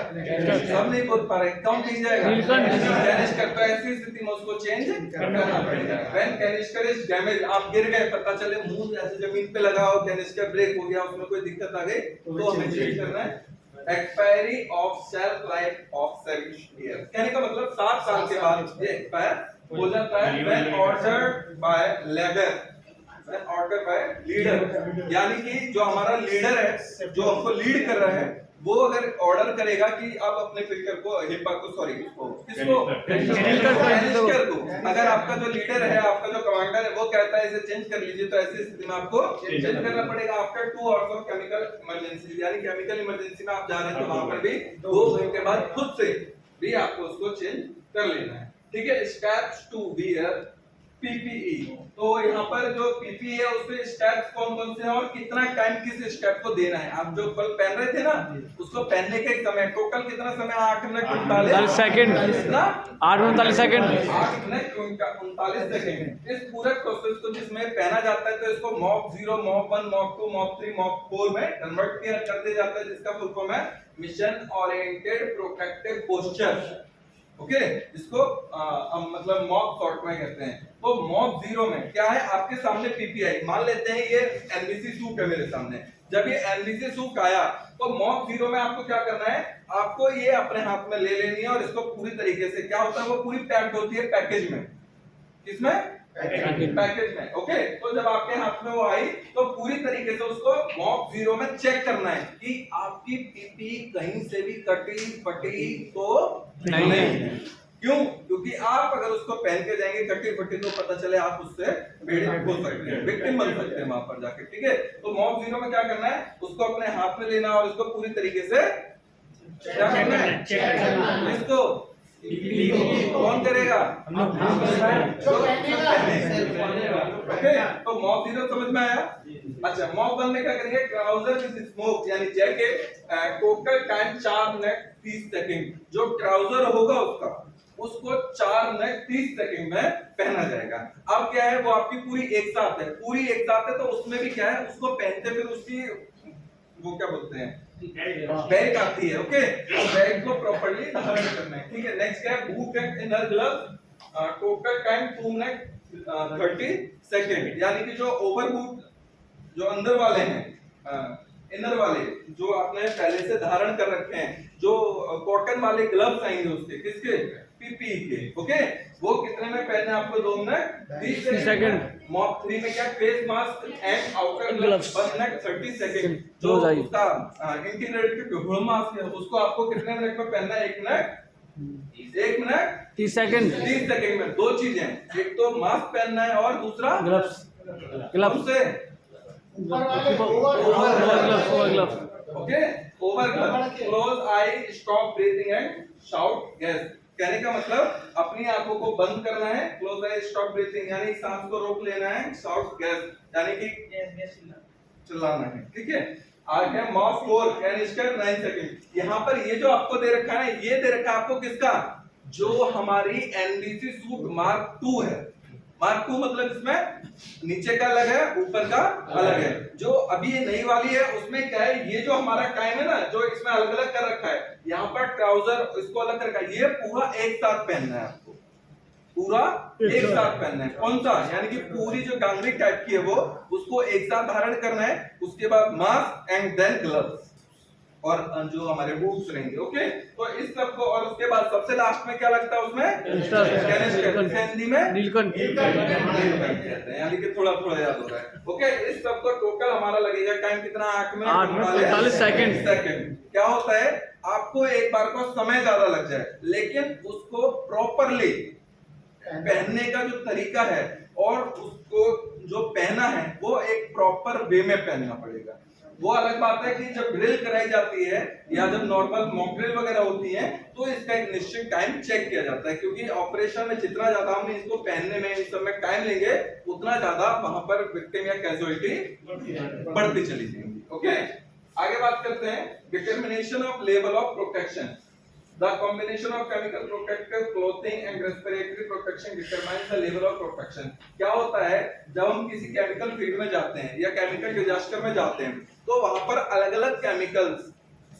S4: सब नहीं बोल पा रहे, कौन भीग जाएगा? कैनिस्टर। तो ऐसी स्थिति में उसको चेंज करना पड़ेगा। When canister is damaged, आप गिर गए, पता चले मुंह ऐसे जमीन पे लगा हो, कैनिस्टर ब्रेक हो गया, उसमें कोई दिक्कत आ गई, तो हमें चेंज करना है। Expiry of shelf life of 7 years, कहने का मतलब 7 साल के बाद ये एक्सपायर हो जाता है। when ordered by leader, when ordered by leader, यानी कि जो हमारा लीडर है, जो हमको लीड कर रहा है, वो अगर ऑर्डर करेगा कि आप अपने फिल्टर को, हेपा को, सॉरी किसको? कैनिस्टर को। अगर आपका जो लीडर है, आपका जो कमांडर है, वो कहता है इसे चेंज कर लीजिए, तो ऐसी स्थिति में आपको चेंज करना पड़ेगा। After 2 hours of chemical emergency, यानी केमिकल इमरजेंसी में आप जा रहे हैं, तो वहां पर भी 2 घंटे बाद खुद से भी आपको उसको चेंज कर लेना है। ठीक है, स्टेप्स टू वियर पीपीई। तो यहाँ पर जो पीपीई है उसके स्टेप्स कौन कौन से हैं और कितना टाइम किस स्टेप को देना है। आप जो कल पहन रहे थे ना, उसको पहनने के समय टोटल कितना समय, 8 मिनट
S5: 39 सेकंड।
S4: कितना,
S5: 8 मिनट 39 सेकंड।
S4: 8 minute 39 second. इस पूरे प्रोसेस को जिसमें पहना जाता है तो इसको mock 0, mock 1, mock 2, mock 3, mock 4 में कन्वर्ट कर दिया जाता है, जिसका फुल फॉर्म है mission oriented protective posture. Okay, इसको मतलब मॉक शॉर्ट में कहते हैं। तो मॉक 0 में क्या है, आपके सामने पीपीआई, मान लेते हैं ये एनबीसी सूट है मेरे सामने। जब ये एनबीसी सूट आया तो मॉक 0 में आपको क्या करना है, आपको ये अपने हाथ में ले लेनी है और इसको पूरी तरीके से, क्या होता है वो पूरी पैक्ड होती है पैकेज में। किसमें, पैकेज में। ओके, तो जब आपके हाथ में वो आई तो पूरी तरीके से उसको मॉक 0 में चेक करना है कि आपकी पीपी कहीं से भी कटी फटी तो नहीं है। क्यों, क्योंकि आप अगर उसको पहन के जाएंगे कटी फटी तो पता चले आप उससे पीड़ित हो सकते हैं, विक्टिम बन सकते हैं वहां पर जाके। ठीक है, तो मॉक 0 में क्या करना है, उसको अपने हाथ में लेना और उसको पूरी तरीके से क्या करना है, इसको कौन करेगा, ओके। तो मॉक 0 समझ में आया। अच्छा, मॉक 1 में क्या करेंगे, ट्राउजर विद स्मोक यानी jacket, total time 4 minute 30 second. जो ट्राउजर होगा उसको 4 मिनट 30 सेकंड में पहना जाएगा। अब क्या है, वो आपकी पूरी एक साथ है, तो उसमें भी क्या है, उसको पहनते फिर उसकी वो क्या बोलते हैं, बैग आती है। ओके, तो बैग को प्रॉपर्ली धारण करना है। ठीक है, नेक्स्ट क्या है, boot and inner glove, total time 2 minute 30 second. यानी कि जो ओवर बूट जो अंदर वाले हैं, इनर वाले जो आपने पहले से धारण कर रखे हैं, जो कॉटन वाले ग्लव्स आएंगे उसके, किसके, पीपीई के। ओके, वो कितने में पहनने आपको, 2 मिनट 30 सेकंड। मॉक 3 में क्या, face mask and outer gloves 1 minute 30 second. जो उसका इंटीग्रेटेड फुल मास्क है उसको आपको कितने मिनट में पहनना है, 1 मिनट
S5: 30 सेकंड।
S4: 30 सेकंड में दो चीजें, एक तो मास्क पहनना है और दूसरा
S5: ग्लव्स
S4: से
S3: ऊपर वाले
S5: over gloves.
S4: Okay, over glove, close I, stop breathing and shout gas. कहने का मतलब अपनी आंखों को बंद करना है, क्लोज आई स्टॉप ब्रीथिंग यानी सांस को रोक लेना है, शाउट गैस यानी कि चिल्लाना है। ठीक है, आगे मॉक 4 यानी इसका 9 सेकंड। यहाँ पर ये जो आपको दे रखा है, ये दे रखा है आपको किसका, जो हमारी एनबीसी सूट मार्क 2 है। मार्क 2 मतलब इसमें नीचे का अलग है, ऊपर का अलग है। जो अभी ये नई वाली है उसमें क्या है, ये जो हमारा टाइम है ना, जो इसमें अलग अलग कर रखा है, यहाँ पर ट्राउजर इसको अलग कर रखा है, ये पूरा एक साथ पहनना है आपको, पूरा एक साथ पहनना है। कौन सा, यानी कि पूरी जो गांगरी टाइप की है वो, उसको एक साथ धारण करना है। उसके बाद मास्क एंड देन ग्लव्स और जो हमारे बूट्स रहेंगे। ओके, तो इस सब को, और उसके बाद सबसे लास्ट में क्या लगता है उसमें, हिंदी में
S5: नीलकंठ
S4: कहते हैं, यानी कि थोड़ा थोड़ा याद हो रहा है। ओके, इस सब को टोटल हमारा लगेगा टाइम कितना, 8 मिनट
S5: 45
S4: सेकंड। क्या होता है, आपको एक बार को समय ज्यादा लग जाए, लेकिन उसको प्रॉपरली पहनने का जो तरीका है और उसको जो पहना है वो एक प्रॉपर वे में पहनना पड़ेगा। वो अलग बात है कि जब ड्रिल कराई जाती है या जब नॉर्मल मॉक ड्रिल वगैरह होती है तो इसका एक निश्चित टाइम चेक किया जाता है, क्योंकि ऑपरेशन में जितना ज्यादा हम इसको पहनने में इस सब में टाइम लेंगे उतना ज्यादा वहां पर विक्टिम या कैजुअलिटी बढ़ती चली जाएगी। ओके, आगे बात करते हैं determination of level of protection. The combination of chemical protective clothing and respiratory protection determines the level of protection। क्या होता है, जब हम किसी केमिकल फील्ड में जाते हैं या केमिकल डिजास्टर में जाते हैं तो वहां पर अलग अलग केमिकल्स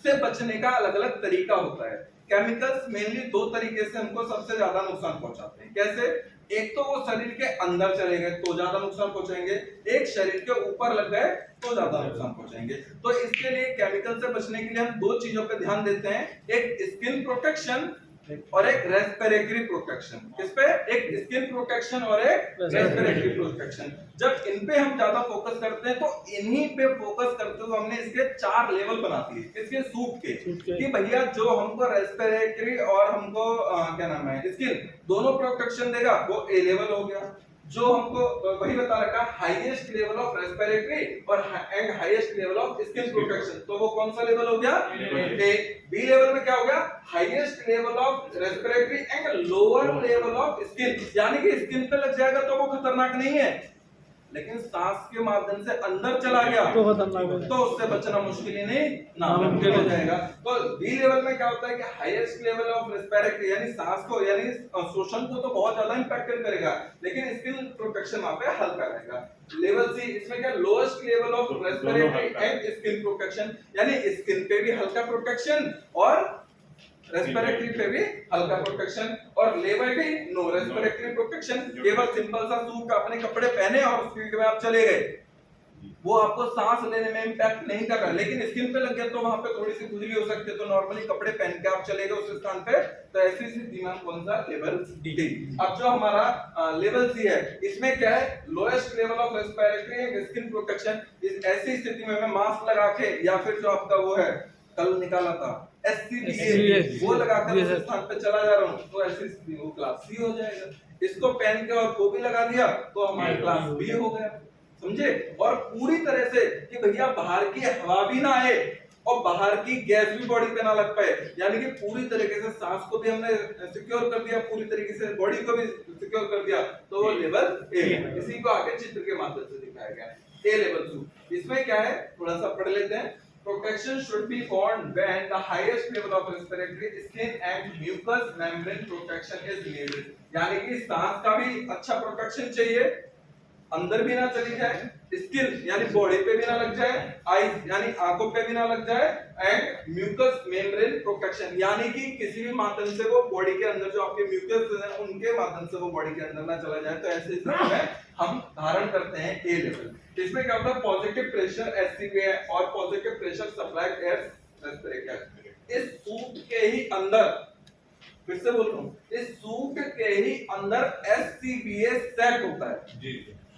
S4: से बचने का अलग अलग तरीका होता है। केमिकल्स मेनली 2 तरीके से हमको सबसे ज्यादा नुकसान पहुंचाते हैं। कैसे, एक तो वो शरीर के अंदर चले गए तो ज्यादा नुकसान पहुंचाएंगे, एक शरीर के ऊपर लग गए तो ज्यादा नुकसान पहुंचाएंगे। तो इसके लिए केमिकल से बचने के लिए हम 2 चीजों पे ध्यान देते हैं, एक स्किन प्रोटेक्शन और एक रेस्पिरेटरी प्रोटेक्शन। किस पे, एक स्किन प्रोटेक्शन और एक रेस्पिरेटरी प्रोटेक्शन। जब इन पे हम ज्यादा फोकस करते हैं तो इन्हीं पे फोकस करते हुए हमने इसके 4 लेवल बना दिए, इसके सूट के, कि भैया जो हमको रेस्पिरेटरी और हमको क्या नाम है स्किन दोनों प्रोटेक्शन देगा वो A लेवल हो गया, जो हमको वही बता रखा हाईएस्ट लेवल ऑफ रेस्पिरेटरी और and highest level of skin protection, तो वो कौन सा लेवल हो गया? ए। बी लेवल में क्या हो गया? Highest level of respiratory and lower level of skin, यानी कि स्किन पे लग जाएगा तो वो खतरनाक नहीं है, लेकिन सांस के माध्यम से अंदर चला गया
S5: तो खतरनाक है।
S4: तो उससे बचना मुश्किल ही नहीं नामुमकिन हो जाएगा। तो बी लेवल में क्या होता है कि हाईएस्ट लेवल ऑफ रेस्पिरेटरी यानी सांस को यानी श्वसन को तो बहुत ज्यादा इंपैक्ट करेगा, लेकिन स्किन प्रोटेक्शन वहां पे हल्का रहेगा। लेवल सी, इसमें क्या lowest level of respiratory and skin protection, यानी स्किन पे भी हल्का प्रोटेक्शन और रेस्पिरेटरी पे भी हल्का प्रोटेक्शन, और लेवल भी नो रेस्पिरेटरी प्रोटेक्शन, केवल सिंपल सा सूट अपने कपड़े पहने और फील्ड में आप चले गए, वो आपको सांस लेने में इंपैक्ट नहीं कर रहा, लेकिन स्किन पे लग गया तो वहां पे थोड़ी सी खुजली हो सकती है, तो नॉर्मली कपड़े पहन के आप चले गए उस स्थान पे, तो ऐसी स्थिति में कौन सा? Level D. अब जो हमारा लेवल सी है, इसमें क्या है? Lowest level of respiratory and skin protection. इस ऐसी स्थिति में मैं मास्क लगा के या फिर जो आपका वो है कल निकाला था SCBA, वो लगाकर उस स्थान पे चला जा रहा हूँ, तो ऐसी स्थिति वो क्लास सी हो जाएगा। इसको पहन के और वो भी लगा दिया तो हमारी क्लास बी हो गया, समझे? और पूरी तरह से कि भैया बाहर की हवा भी ना आए और बाहर की गैस भी बॉडी पे ना लग पाए, यानी कि पूरी तरीके से सांस को भी हमने सिक्योर कर दिया, पूरी तरीके से बॉडी को भी सिक्योर कर दिया, तो वो लेवल ए। इसी को आगे चित्र के माध्यम से दिखाया गया। ए लेवल 2, इसमें क्या है थोड़ा सा पढ़ लेते हैं। Protection should be formed when the highest level of respiratory, skin and mucous membrane protection is needed, यानी कि सांस का भी अच्छा प्रोटेक्शन चाहिए, अंदर भी ना चली जाए, स्किन यानी बॉडी पे भी ना लग जाए, आईज यानी आंखों पे भी ना लग जाए, एंड म्यूकस मेम्ब्रेन प्रोटेक्शन यानी कि किसी भी माध्यम से वो बॉडी के अंदर जो आपके म्यूकस है उनके माध्यम से वो बॉडी के अंदर ना चला जाए, तो ऐसे स्थिति में हम धारण करते हैं ए लेवल। इसमें क्या होता है? पॉजिटिव प्रेशर SCBA और positive pressure supplied air respirator. इस सूट के ही अंदर, फिर से बोल रहा हूँ, इस सूट के ही अंदर SCBA सेट होता है जी,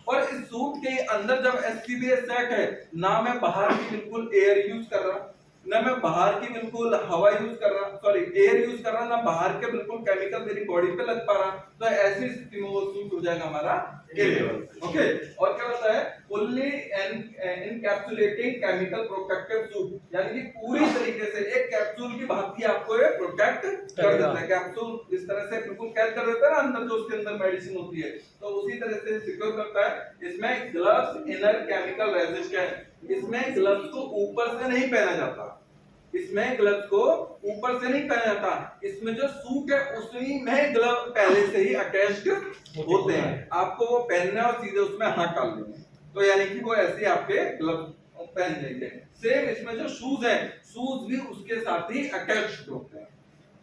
S4: और इस सूट के अंदर जब SCBA सेट है, ना मैं बाहर की बिल्कुल एयर यूज कर रहा, ना मैं बाहर की बिल्कुल हवा यूज कर रहा, सॉरी एयर यूज कर रहा, ना बाहर के बिल्कुल केमिकल मेरी बॉडी पे लग पा रहा, तो ऐसी स्थिति में वो सूट हो जाएगा हमारा ए लेवल। ओके, और क्या होता है? फुल्ली एनकैप्सुलेटिंग केमिकल प्रोटेक्टिव सूट, यानी कि पूरी तरीके से एक कैप्सूल की भांति आपको ये प्रोटेक्ट कर देता है। कैप्सूल इस तरह से बिल्कुल कैद कर देता है ना अंदर जो उसके अंदर मेडिसिन होती है, तो उसी तरह से सिक्योर करता है। इसमें ग्लव्स इनर केमिकल रेजिस्टेंट, इसमें ग्लव्स को ऊपर से नहीं पहना जाता, इसमें ग्लव्स को ऊपर से नहीं पहना जाता, इसमें जो सूट है उसी में ग्लव पहले से ही अटैच्ड होते हैं, आपको वो पहनना और सीधे उसमें हाथ डाल देना, तो यानी कि वो ऐसे आपके ग्लव पहन जाएंगे। सेम इसमें जो शूज है, शूज भी उसके साथ ही अटैच्ड होते हैं।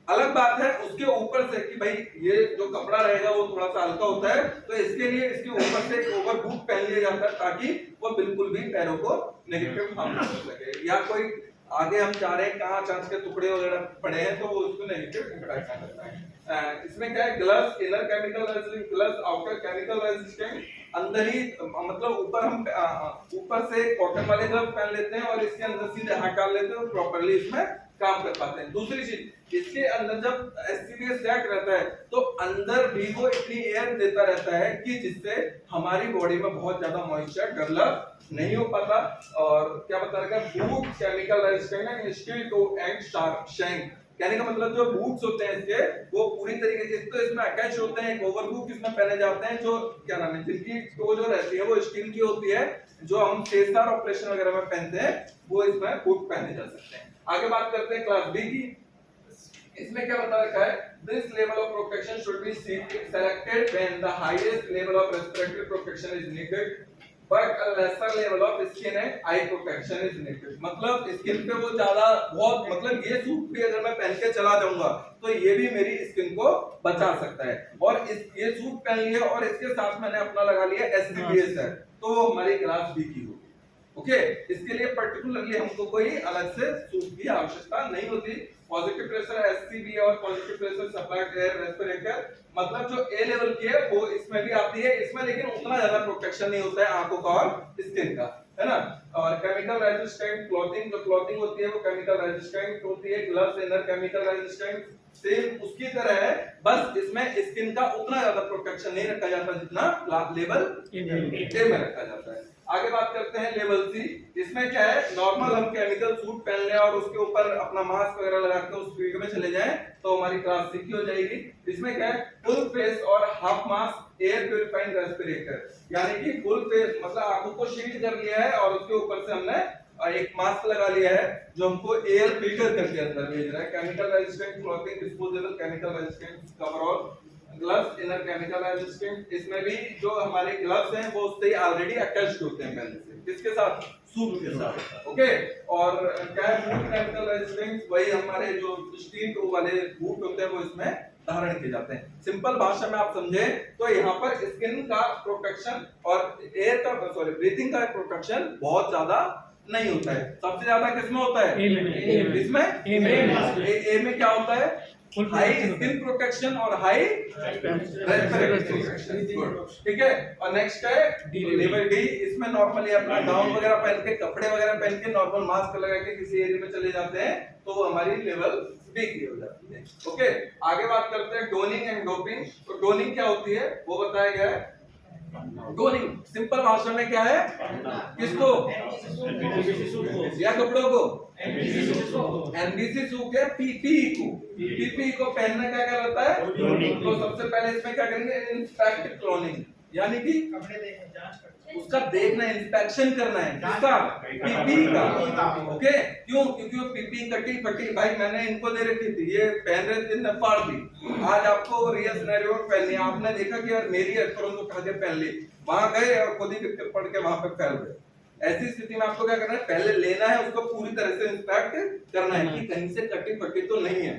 S4: अलग बात है उसके ऊपर से कि भाई ये जो कपड़ा रहेगा वो थोड़ा सा हल्का होता है, तो इसके लिए इसके ऊपर से एक ओवर बूट पहन लिया जाता है ताकि वो बिल्कुल भी पैरों को नेगेटिव हार्म ना कर सके, या कोई आगे हम जा रहे हैं कहाँ कांच के टुकड़े वगैरह पड़े हैं तो वो उसको नेगेटिव इंपैक्ट कर सकता है। इसमें क्या है? Gloves inner chemical resistant, gloves outer chemical resistant, अंदर ही मतलब ऊपर हम ऊपर से कॉटन वाले ग्लव्स पहन लेते हैं और इसके अंदर सीधे हाथ डाल लेते हैं और प्रॉपर्ली इसमें काम कर पाते हैं। दूसरी चीज, इसके अंदर जब SCBA सेट रहता है तो अंदर भी वो इतनी एयर देता रहता है कि जिससे हमारी बॉडी में बहुत ज्यादा मॉइस्चर डेवलप नहीं हो पाता। और क्या बता रखा है? Boot chemical resistant and steel toe and sharp shank, कहने का मतलब जो बूट्स होते हैं इसके वो पूरी तरीके से तो इसमें अटैच होते हैं, एक ओवर बूट इसमें पहने जाते हैं जो क्या नाम है जिनकी तो जो रहती है वो स्टील की होती है, जो हम CSR ऑपरेशन वगैरह में पहनते हैं वो इसमें बूट पहने जा सकते हैं। आगे बात करते हैं क्लास बी की। इसमें क्या बता रखा है? This level of protection should be selected when the highest level of respiratory protection is needed but a lesser level of skin and I protection is needed. मतलब स्किन पे वो ज्यादा बहुत मतलब ये सूट भी अगर मैं पहन के चला जाऊंगा तो ये भी मेरी स्किन को बचा सकता है, और इस ये सूट पहन लिया और इसके साथ मैंने अपना लगा लिया SCBA सेट, तो वो हमारी क्लास बी की होगी। ओके, इसके लिए पर्टिकुलरली हमको कोई अलग से सूट की आवश्यकता नहीं होती। पॉजिटिव प्रेशर SCBA और positive pressure supplied air respirator, मतलब जो ए लेवल की है वो इसमें भी आती है, इसमें लेकिन उतना ज्यादा प्रोटेक्शन नहीं होता है आंखों का और स्किन का। है ना। और केमिकल रेजिस्टेंट क्लॉथिंग, जो क्लॉथिंग होती है वो केमिकल रेजिस्टेंट होती है। Gloves inner chemical resistant, same उसकी तरह है, बस इसमें स्किन का उतना ज्यादा प्रोटेक्शन नहीं रखा जाता जितना लेवल ए में रखा जाता है। आगे बात करते हैं लेवल सी। इसमें क्या है, नॉर्मल हम केमिकल सूट पहन लें और उसके ऊपर अपना मास्क वगैरह लगा के उस फील्ड में चले जाएं तो हमारी क्लास सीखी हो जाएगी। इसमें क्या है, फुल फेस और half mask air purifying respirator, यानी कि फुल फेस मतलब आंखों को शील्ड कर लिया है और उसके ऊपर से हमने एक मास्क लगा लिया है जो हमको एयर फिल्टर करके अंदर भेज रहा है। Chemical resistant clothing, disposable chemical resistant coverall, gloves inner chemical resistant. इसमें भी जो हमारे ग्लव्स हैं वो उससे ऑलरेडी अटैच्ड होते हैं पहले से, किसके साथ, सूट के साथ, ओके। और क्या है, बूट केमिकल रेजिस्टेंट, वही हमारे जो स्टील टो वाले बूट होते हैं वो इसमें धारण किए जाते हैं। सिंपल भाषा में आप समझे तो यहाँ पर स्किन का प्रोटेक्शन और एयर का ब्रीथिंग का प्रोटेक्शन बहुत ज्यादा नहीं होता है। सबसे ज्यादा किसमें होता है, इसमें ए में क्या होता है, हाई स्किन प्रोटेक्शन और हाई रेस्पिरेटरी प्रोटेक्शन, ठीक है। और नेक्स्ट है लेवल डी। इसमें नॉर्मली अपना गाउन वगैरह पहन के, कपड़े वगैरह पहन के, नॉर्मल मास्क लगा के किसी एरिया में चले जाते हैं तो हमारी लेवल डी की हो जाती है, ओके। आगे बात करते हैं डोनिंग एंड डोपिंग। तो डोनिंग क्या होती है वो बताया गया है। डोनिंग सिंपल भाषा में क्या है, किसको, या कपड़ों को, एनबीसी सूट है, पीपीई को, पीपीई को पहनना क्या कहलाता है, तो सबसे पहले इसमें क्या करेंगे, इंस्पेक्ट क्लोनिंग, यानी कि
S3: कपड़े देखने जांच करते हैं,
S4: उसका देखना है, इंस्पेक्शन करना है, किसका, पीपी का, ओके। क्यों, क्योंकि वो पीपी कटी फटी, भाई मैंने इनको दे रखी थी, ये पहन रहे थे, इन्हें फाड़ दी, आज आपको रियल सिनेरियो में पहननी है, आपने देखा कि यार मेरी है, तुरंत उठा के पहन ली, वहां गए और खुद ही पढ़ के वहां पे फैल गए। ऐसी स्थिति में आपको क्या करना है, पहले लेना है, उसको पूरी तरह से इंस्पेक्ट करना है कि कहीं से कटी फटी तो नहीं है।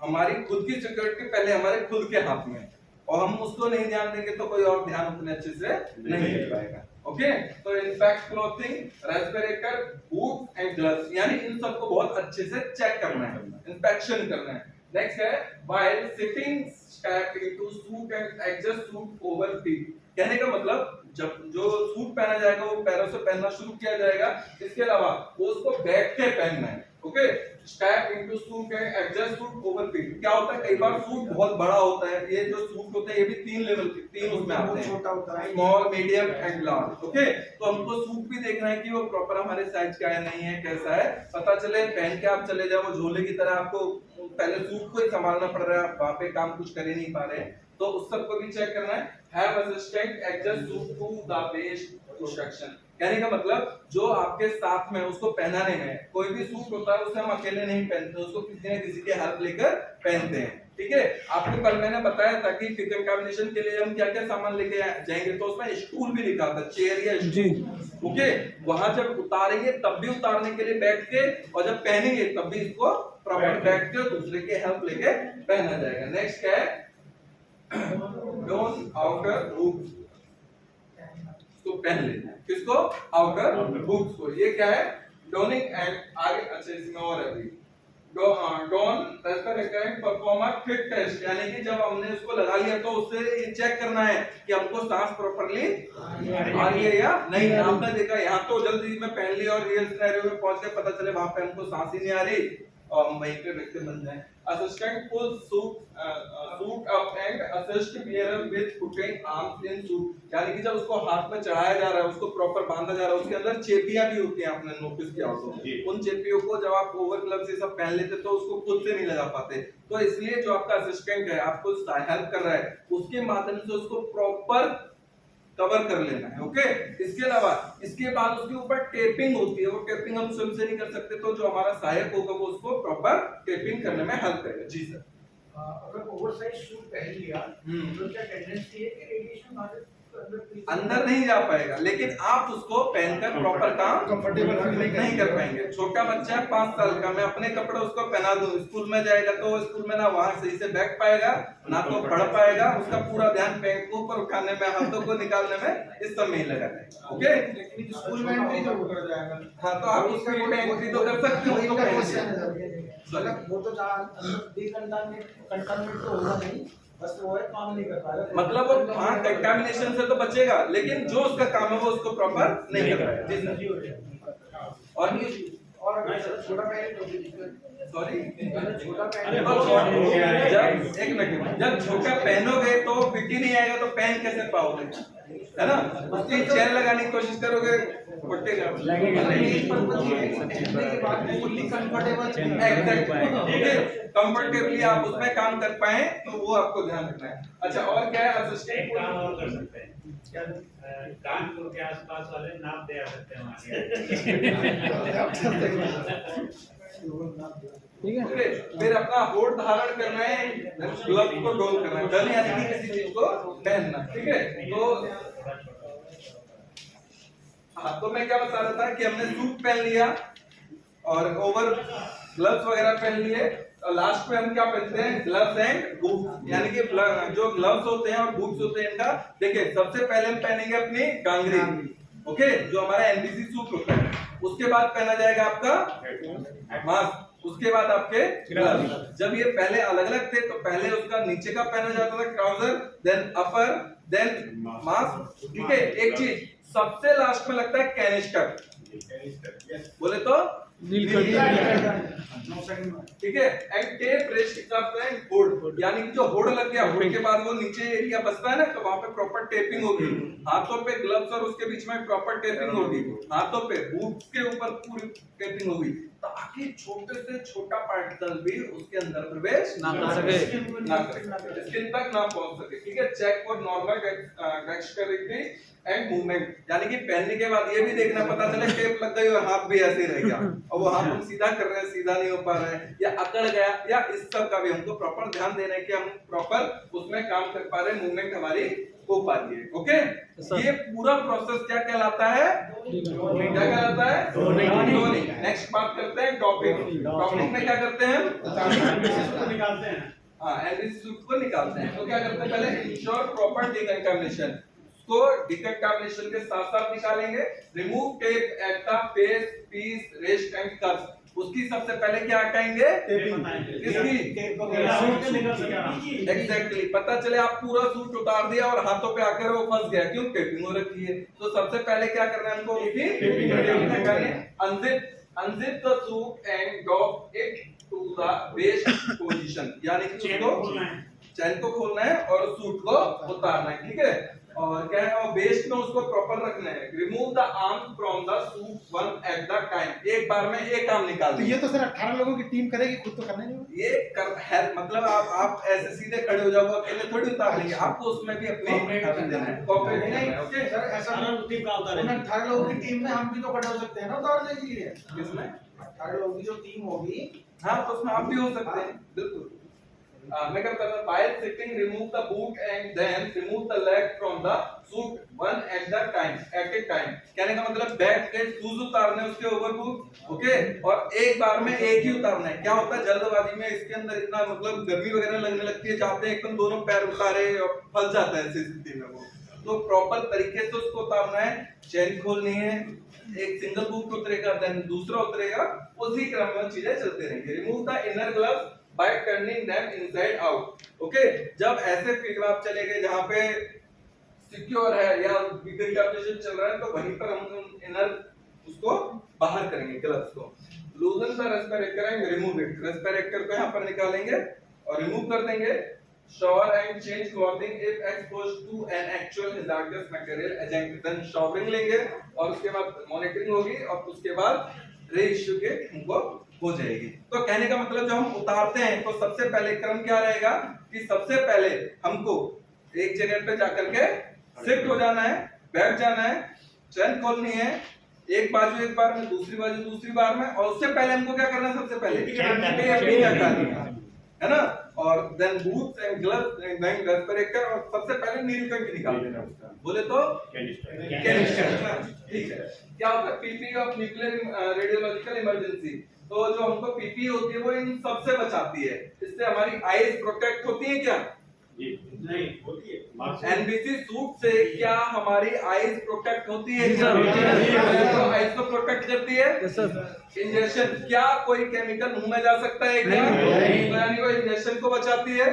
S4: हमारी खुद की सिक्योरिटी पहले हमारे खुद के हाथ में है, और हम उसको नहीं ध्यान देंगे तो कोई और ध्यान उतने अच्छे से नहीं दे पाएगा, ओके। तो inspect clothing, respirator, boot and gloves, यानी इन सबको बहुत अच्छे से चेक करना है, इंस्पेक्शन करना है। नेक्स्ट है while sitting step into suit and adjust suit over feet, कहने का मतलब जब जो सूट पहना जाएगा वो पैरों से पहनना शुरू किया जाएगा, इसके अलावा वो उसको बैठ के पहनना है, okay. Step into suit and adjust suit over feet, क्या होता है, कई बार सूट बहुत बड़ा होता है, ये जो सूट होते हैं ये भी 3 लेवल के, 3 उसमें आते हैं,
S6: छोटा होता है,
S4: small, medium and large, okay. तो हमको सूट भी देखना है कि वो प्रॉपर हमारे साइज का है नहीं है, कैसा है, पता चले पहन के आप चले जाओ वो झोले की तरह, आपको पहले सूट को ही संभालना पड़ रहा है, वहां पे काम कुछ कर ही नहीं पा रहे, तो उस सब को भी चेक करना है। Have assistant adjust suit to the waist instruction, कहने का मतलब जो आपके साथ में उसको पहनाने में, कोई भी सूट होता है उसे हम अकेले नहीं पहनते, उसको किसी न किसी की हेल्प लेकर पहनते हैं, ठीक है। आपको कल मैंने बताया था कि फिगर कॉम्बिनेशन के लिए हम क्या क्या सामान लेके जाएंगे, तो उसमें स्टूल भी लिखा था, चेयर या स्टूल, ओके। वहां जब उतारेंगे तब भी उतारने के लिए बैठ के, और जब पहनेंगे तब भी इसको प्रॉपर बैठ के दूसरे की हेल्प लेके पहना जाएगा। नेक्स्ट क्या है, डोंट आउटर हुक्स, तो पहन लेना है, किसको, आउटर हुक्स को, ये क्या है, डोनिंग एंड आगे, अच्छा इसमें और है भी, don respirator perform a fit test, यानी कि जब हमने उसको लगा लिया तो उससे ये चेक करना है कि हमको सांस प्रॉपर्ली आ रही है या नहीं। आपने देखा यहाँ तो जल्दी में पहन लिया और रियल सिनेरियो में पहुंच के पता चले वहां पे हमको सांस ही नहीं आ रही और हम वहीं पे व्यक्ति बन जाए। Assistant pull suit up and assist bearer with putting arms in suit, यानी कि जब उसको हाथ में चढ़ाया जा रहा है, उसको प्रॉपर बांधा जा रहा है, उसके अंदर चेपियां भी होती हैं, आपने नोटिस किया होगा, उन चेपियों को जब आप ओवर ग्लव से सब पहन लेते तो उसको खुद से नहीं लगा पाते, तो इसलिए जो आपका असिस्टेंट है आपको हेल्प कर रहा है, उसके माध्यम से उसको प्रॉपर कवर कर लेना है, ओके। इसके अलावा इसके बाद उसके ऊपर टेपिंग होती है, वो टेपिंग हम स्वयं से नहीं कर सकते, तो जो हमारा सहायक होगा वो उसको प्रॉपर टेपिंग करने में हेल्प करेगा। जी सर।
S6: अगर ओवरसाइज सूट पहन लिया तो क्या टेंडेंसी है कि रेडिएशन हमारे
S4: अंदर नहीं जा पाएगा, लेकिन आप उसको पहनकर प्रॉपर काम
S6: कंफर्टेबल फील
S4: नहीं कर पाएंगे। छोटा बच्चा 5 साल का, मैं अपने कपड़े उसको पहना दूं, स्कूल में जाएगा तो स्कूल में ना वहां सही से बैठ पाएगा, ना तो पढ़ पाएगा, उसका पूरा ध्यान पैंट को ऊपर उठाने में, हाथों को निकालने में इस सब में ही लगा रहेगा, ओके।
S6: लेकिन स्कूल में एंट्री तो कर जाएगा,
S4: हाँ तो आप उसका एंट्री तो कर सकते हो, उसको पहन के।
S6: मतलब वो तो जहाँ अंदर कंटाइनमेंट तो होगा नहीं, बस वो है काम नहीं कर पा रहा।
S4: मतलब वो हाँ कंटामिनेशन से तो बचेगा, लेकिन जो उसका काम है वो उसको प्रॉपर नहीं कर रहा है। जी सर। और ये
S6: और अगर छोटा पैकेट तो भी
S4: सॉरी
S6: छोटा
S7: अरे
S6: पैकेट
S7: बहुत
S4: जब एक मिनट, जब छोटा पहनोगे तो फिट ही नहीं आएगा, तो पहन कैसे पाओगे, है ना? उसकी चेन लगाने की कोशिश करोगे, फटेगा। कंफर्टेबली आप उसमें काम कर पाए तो वो आपको ध्यान रखना है। अच्छा, और क्या है?
S1: एक
S4: असिस्टेंट
S1: काम और कर सकते हैं, कानपुर के आसपास वाले नाप दे आ सकते हैं
S5: ठीक है।
S4: ओके, फिर अपना होल्ड धारण करना है, ग्लव्स को डोल करना है, गन यानी कि किसी चीज को पहनना, ठीक है? तो हाँ, तो मैं क्या बता रहा था कि हमने सूट पहन लिया और ओवर ग्लव्स वगैरह पहन लिए, और लास्ट में हम क्या पहनते हैं? ग्लव्स एंड बूट, यानी कि जो ग्लव्स होते हैं और बूट्स होते हैं इनका, देखिए सबसे पहले हम पहनेंगे अपनी गांगरी, ओके, जो हमारा एनबीसी सूट होता है। उसके बाद पहना जाएगा आपका मास्क, उसके बाद आपके ग्लव्स। जब ये पहले अलग अलग थे तो पहले उसका नीचे का पहना जाता था ट्राउजर, देन अपर, देन मास्क, ठीक है? एक चीज सबसे लास्ट में लगता है कैनिस्टर, बोले तो ठीक है? एंड टेप रेस्ट होल्ड, यानी कि जो होल्ड लग गया, होल्ड के बाद वो नीचे एरिया बचता है ना, तो वहां पे प्रॉपर टेपिंग होगी। हाथों पे ग्लव्स और उसके बीच में प्रॉपर टेपिंग होगी, हाथों पे बूट्स के ऊपर पूरी टेपिंग होगी, ताकि छोटे से छोटा पार्टिकल भी उसके अंदर प्रवेश
S5: ना कर सके,
S4: स्किन तक ना पहुंच सके, ठीक है? Check for normal dexterity and movement, यानी कि पहनने के बाद ये भी देखना, पता चले टेप लग गई और हाथ भी ऐसे ही रह गया, और वो हाथ हम सीधा कर रहे हैं, सीधा नहीं हो पा रहा है, या अकड़ गया, या इस सब का भी हमको प्रॉपर ध्यान देना है कि हम प्रॉपर उसमें काम कर पा रहे हैं, मूवमेंट हमारी हो पा रही है। ओके, ये पूरा प्रोसेस क्या कहलाता है? क्या कहलाता है? डोनिंग। नेक्स्ट बात करते हैं टॉपिक। टॉपिक में क्या करते हैं?
S7: निकालते हैं।
S4: हाँ, एनबीसी सूट को निकालते हैं। तो क्या करते हैं? पहले इंश्योर प्रॉपर डिकंटामिनेशन, को डिकंटामिनेशन के साथ साथ निकालेंगे। Remove tape at the face, piece, rest and curves. उसकी सबसे पहले क्या हटाएंगे? किसकी? एग्जैक्टली, पता चले आप पूरा सूट उतार दिया और हाथों पे आकर वो फंस गया, क्यों? टेपिंग हो रखी है। तो सबसे पहले क्या करना है हमको? उसकी टेपिंग करनी है। Unzip the suit and drop it to the waist position, यानी कि चैन को खोलना है और सूट को उतारना है, ठीक है? और क्या है? और वेस्ट में उसको प्रॉपर रखना है। Remove the arm from the suit one at the time, एक बार में एक काम निकाल
S3: तो
S4: दो।
S3: ये तो सर 18 लोगों की टीम करेगी, खुद तो करना नहीं होगा।
S4: ये कर है, मतलब आप ऐसे सीधे खड़े हो जाओ, अकेले थोड़ी उतार लेंगे, आपको उसमें भी अपनी कोऑपरेट करना है। ओके
S6: सर, ऐसा
S7: टीम का उतारे।
S6: 18 लोगों की टीम में हम भी तो खड़े हो सकते हैं ना उतारने के लिए।
S4: किसमें?
S6: 18 लोगों की जो टीम होगी,
S4: हाँ, तो उसमें आप भी हो सकते हैं, बिल्कुल। मैं क्या करता हूँ? while sitting remove the boot and then remove the leg from the suit one at a time। कहने का मतलब बैठ के शूज उतारने उसके ऊपर बूट, ओके, और एक बार में एक ही उतारना है। क्या होता है जल्दबाजी में इसके अंदर इतना मतलब गर्मी वगैरह लगने लगती है, जाते हैं एकदम दोनों पैर उतारे और फंस जाता है ऐसी स्थिति में वो। तो प्रॉपर तरीके से उसको उतारना है, चेन खोलनी है, एक सिंगल बूट उतरेगा, देन दूसरा उतरेगा, उसी क्रम में चीजें चलती रहेंगी। Remove the inner gloves by turning them inside out। Okay, जब ऐसे फील्ड में आप चले गए जहां पे सिक्योर है या डिकंटामिनेशन चल रहा है, तो वहीं पर हम इनर उसको बाहर करेंगे, ग्लव्स को। लूजन the respirator and remove it, respirator को यहां पर निकालेंगे और रिमूव कर देंगे। shower and change clothing if exposed to an actual hazardous material agent। then showering लेंगे और उसके बाद मॉनिटरिंग होगी और उसके बाद रीइश्यू के उनको हो जाएगी। तो कहने का मतलब जब हम उतारते हैं तो सबसे पहले क्रम क्या रहेगा कि सबसे पहले हमको एक जगह पे जाकर के शिफ्ट हो जाना है, बैठ जाना है, चेन खोलनी है, एक बाजू एक बार में, दूसरी बाजू दूसरी बार में, और उससे पहले हमको क्या करना है? सबसे पहले है ना, और then boots and gloves and then respirator, और सबसे पहले नीलकंठ निकाल देना उसका, बोले तो कैनिस्टर। ठीक है, क्या होता है? PP of nuclear radiological emergency. तो जो हमको पीपी होती है वो इन सबसे बचाती है, इससे हमारी आईज प्रोटेक्ट होती है क्या?
S8: जी
S7: नहीं
S8: होती है मार्क्स
S4: एनबीसी सूट से क्या हमारी आईज प्रोटेक्ट होती है?
S5: जी सर, होती है।
S4: आईज को प्रोटेक्ट करती है।
S5: Yes sir.
S4: इंजेक्शन, क्या कोई केमिकल मुंह में जा सकता है क्या?
S5: नहीं।
S4: तो यानी वो इंजेक्शन को बचाती है।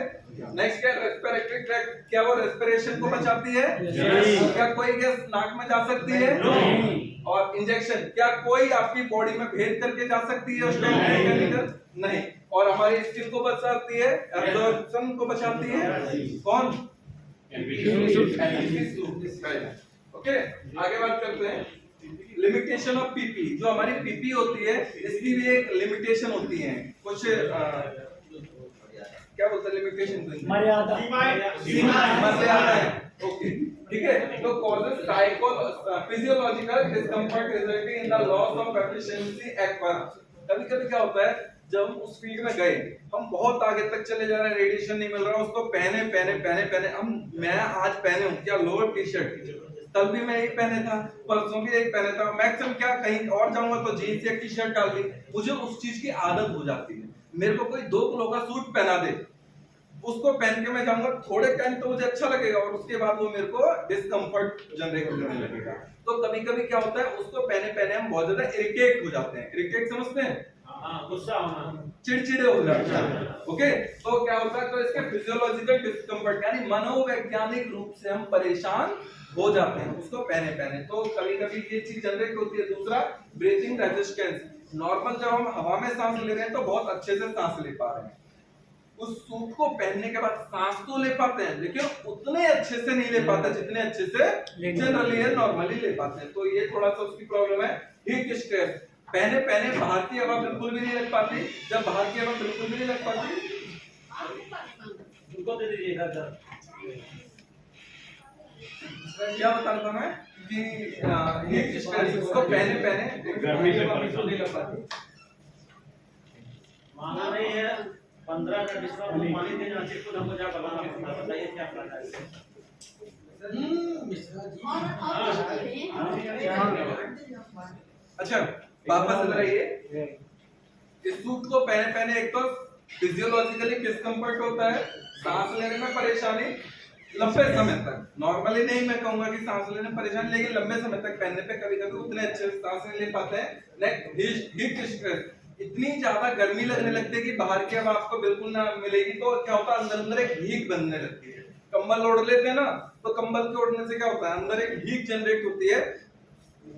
S4: नेक्स्ट क्या, रेस्पिरेटरी ट्रैक्ट, क्या वो रेस्पिरेशन को बचाती है?
S5: Yes.
S4: क्या कोई गैस नाक में जा सकती है?
S7: नहीं।
S4: और इंजेक्शन, क्या कोई आपकी बॉडी में भेद करके जा सकती है? उसका केमिकल नहीं। और हमारी स्किन को बचाती है, एब्जॉर्प्शन को बचाती है। कौन? NBC suit. ओके, आगे बात करते हैं लिमिटेशन ऑफ पीपी। जो हमारी पीपी होती है इसकी भी एक लिमिटेशन होती है, कुछ क्या बोलते हैं लिमिटेशन को?
S2: मर्यादा।
S4: मर्यादा है। ओके, ठीक है। तो causes physiological discomfort resulting in the loss of efficiency acquired. कभी-कभी क्या होता है, जब हम उस फील्ड में गए, हम बहुत आगे तक चले जा रहे हैं, रेडिएशन नहीं मिल रहा, उसको पहने हम, मैं आज पहने हूं क्या लोअर टी शर्ट, कल भी मैं यही पहने था, परसों भी यही पहने था, मैक्सिमम क्या कहीं और जाऊंगा तो जीन्स या टी शर्ट डाल ली। मुझे उस चीज की आदत हो जाती है। मेरे को कोई 2 किलो का सूट पहना दे, उसको पहन के मैं जाऊंगा, थोड़े टाइम तो मुझे अच्छा लगेगा और उसके बाद वो मेरे को डिस्कम्फर्ट जनरेट करने लगेगा। तो कभी-कभी क्या होता है, उसको पहने हम बहुत ज्यादा इरिटेट हो जाते हैं। इरिटेट समझते हैं?
S7: हाँ, गुस्सा होना,
S4: चिड़चिड़े हो जाते हैं। ओके, तो क्या होता है, तो इसके फिजियोलॉजिकल डिस्कम्फर्ट यानी मनोवैज्ञानिक रूप से हम परेशान हो जाते हैं उसको पहने। तो कभी-कभी ये चीज जनरेट होती है। दूसरा, ब्रीथिंग रेजिस्टेंस। नॉर्मल जब हम हवा में सांस ले रहे हैं तो बहुत अच्छे से सांस ले पा रहे हैं, उस सूट को पहनने के बाद सांस तो ले पाते हैं लेकिन उतने अच्छे से नहीं ले पाते जितने अच्छे से जनरली है नॉर्मली ले पाते हैं। तो ये थोड़ा सा उसकी प्रॉब्लम है। हीट स्ट्रेस, पहने बाहर की हवा बिल्कुल भी नहीं लग पाती। जब बाहर की हवा बिल्कुल भी नहीं लग पाती,
S7: उनको दे दीजिए इधर।
S4: क्या बता रहा था मैं कि हीट स्ट्रेस, उसको पहने
S8: गर्मी से
S4: बिल्कुल नहीं लग पाती।
S7: माना नहीं है 15 का डिस्काउंट तो पानी देना चाहिए, खुद हमको क्या बनाना पड़ता है, बताइए क्या करना है।
S4: अच्छा, वापस इधर आइए। इस सूट को पहने एक तो फिजियोलॉजिकली डिस्कम्फर्ट होता है, सांस लेने में परेशानी लंबे समय तक। नॉर्मली नहीं मैं कहूंगा कि सांस लेने में परेशानी, लेकिन लंबे समय तक पहनने पे कभी-कभी उतने अच्छे से सांस नहीं ले पाते हैं। नेक्स्ट, हीट स्ट्रेस, इतनी ज्यादा गर्मी लगने लगती है कि बाहर की हवा आपको बिल्कुल ना मिलेगी, तो क्या होता है अंदर एक हीट बनने लगती है। कंबल ओढ़ लेते हैं ना, तो कंबल के ओढ़ने से क्या होता है, अंदर एक हीट जनरेट होती है।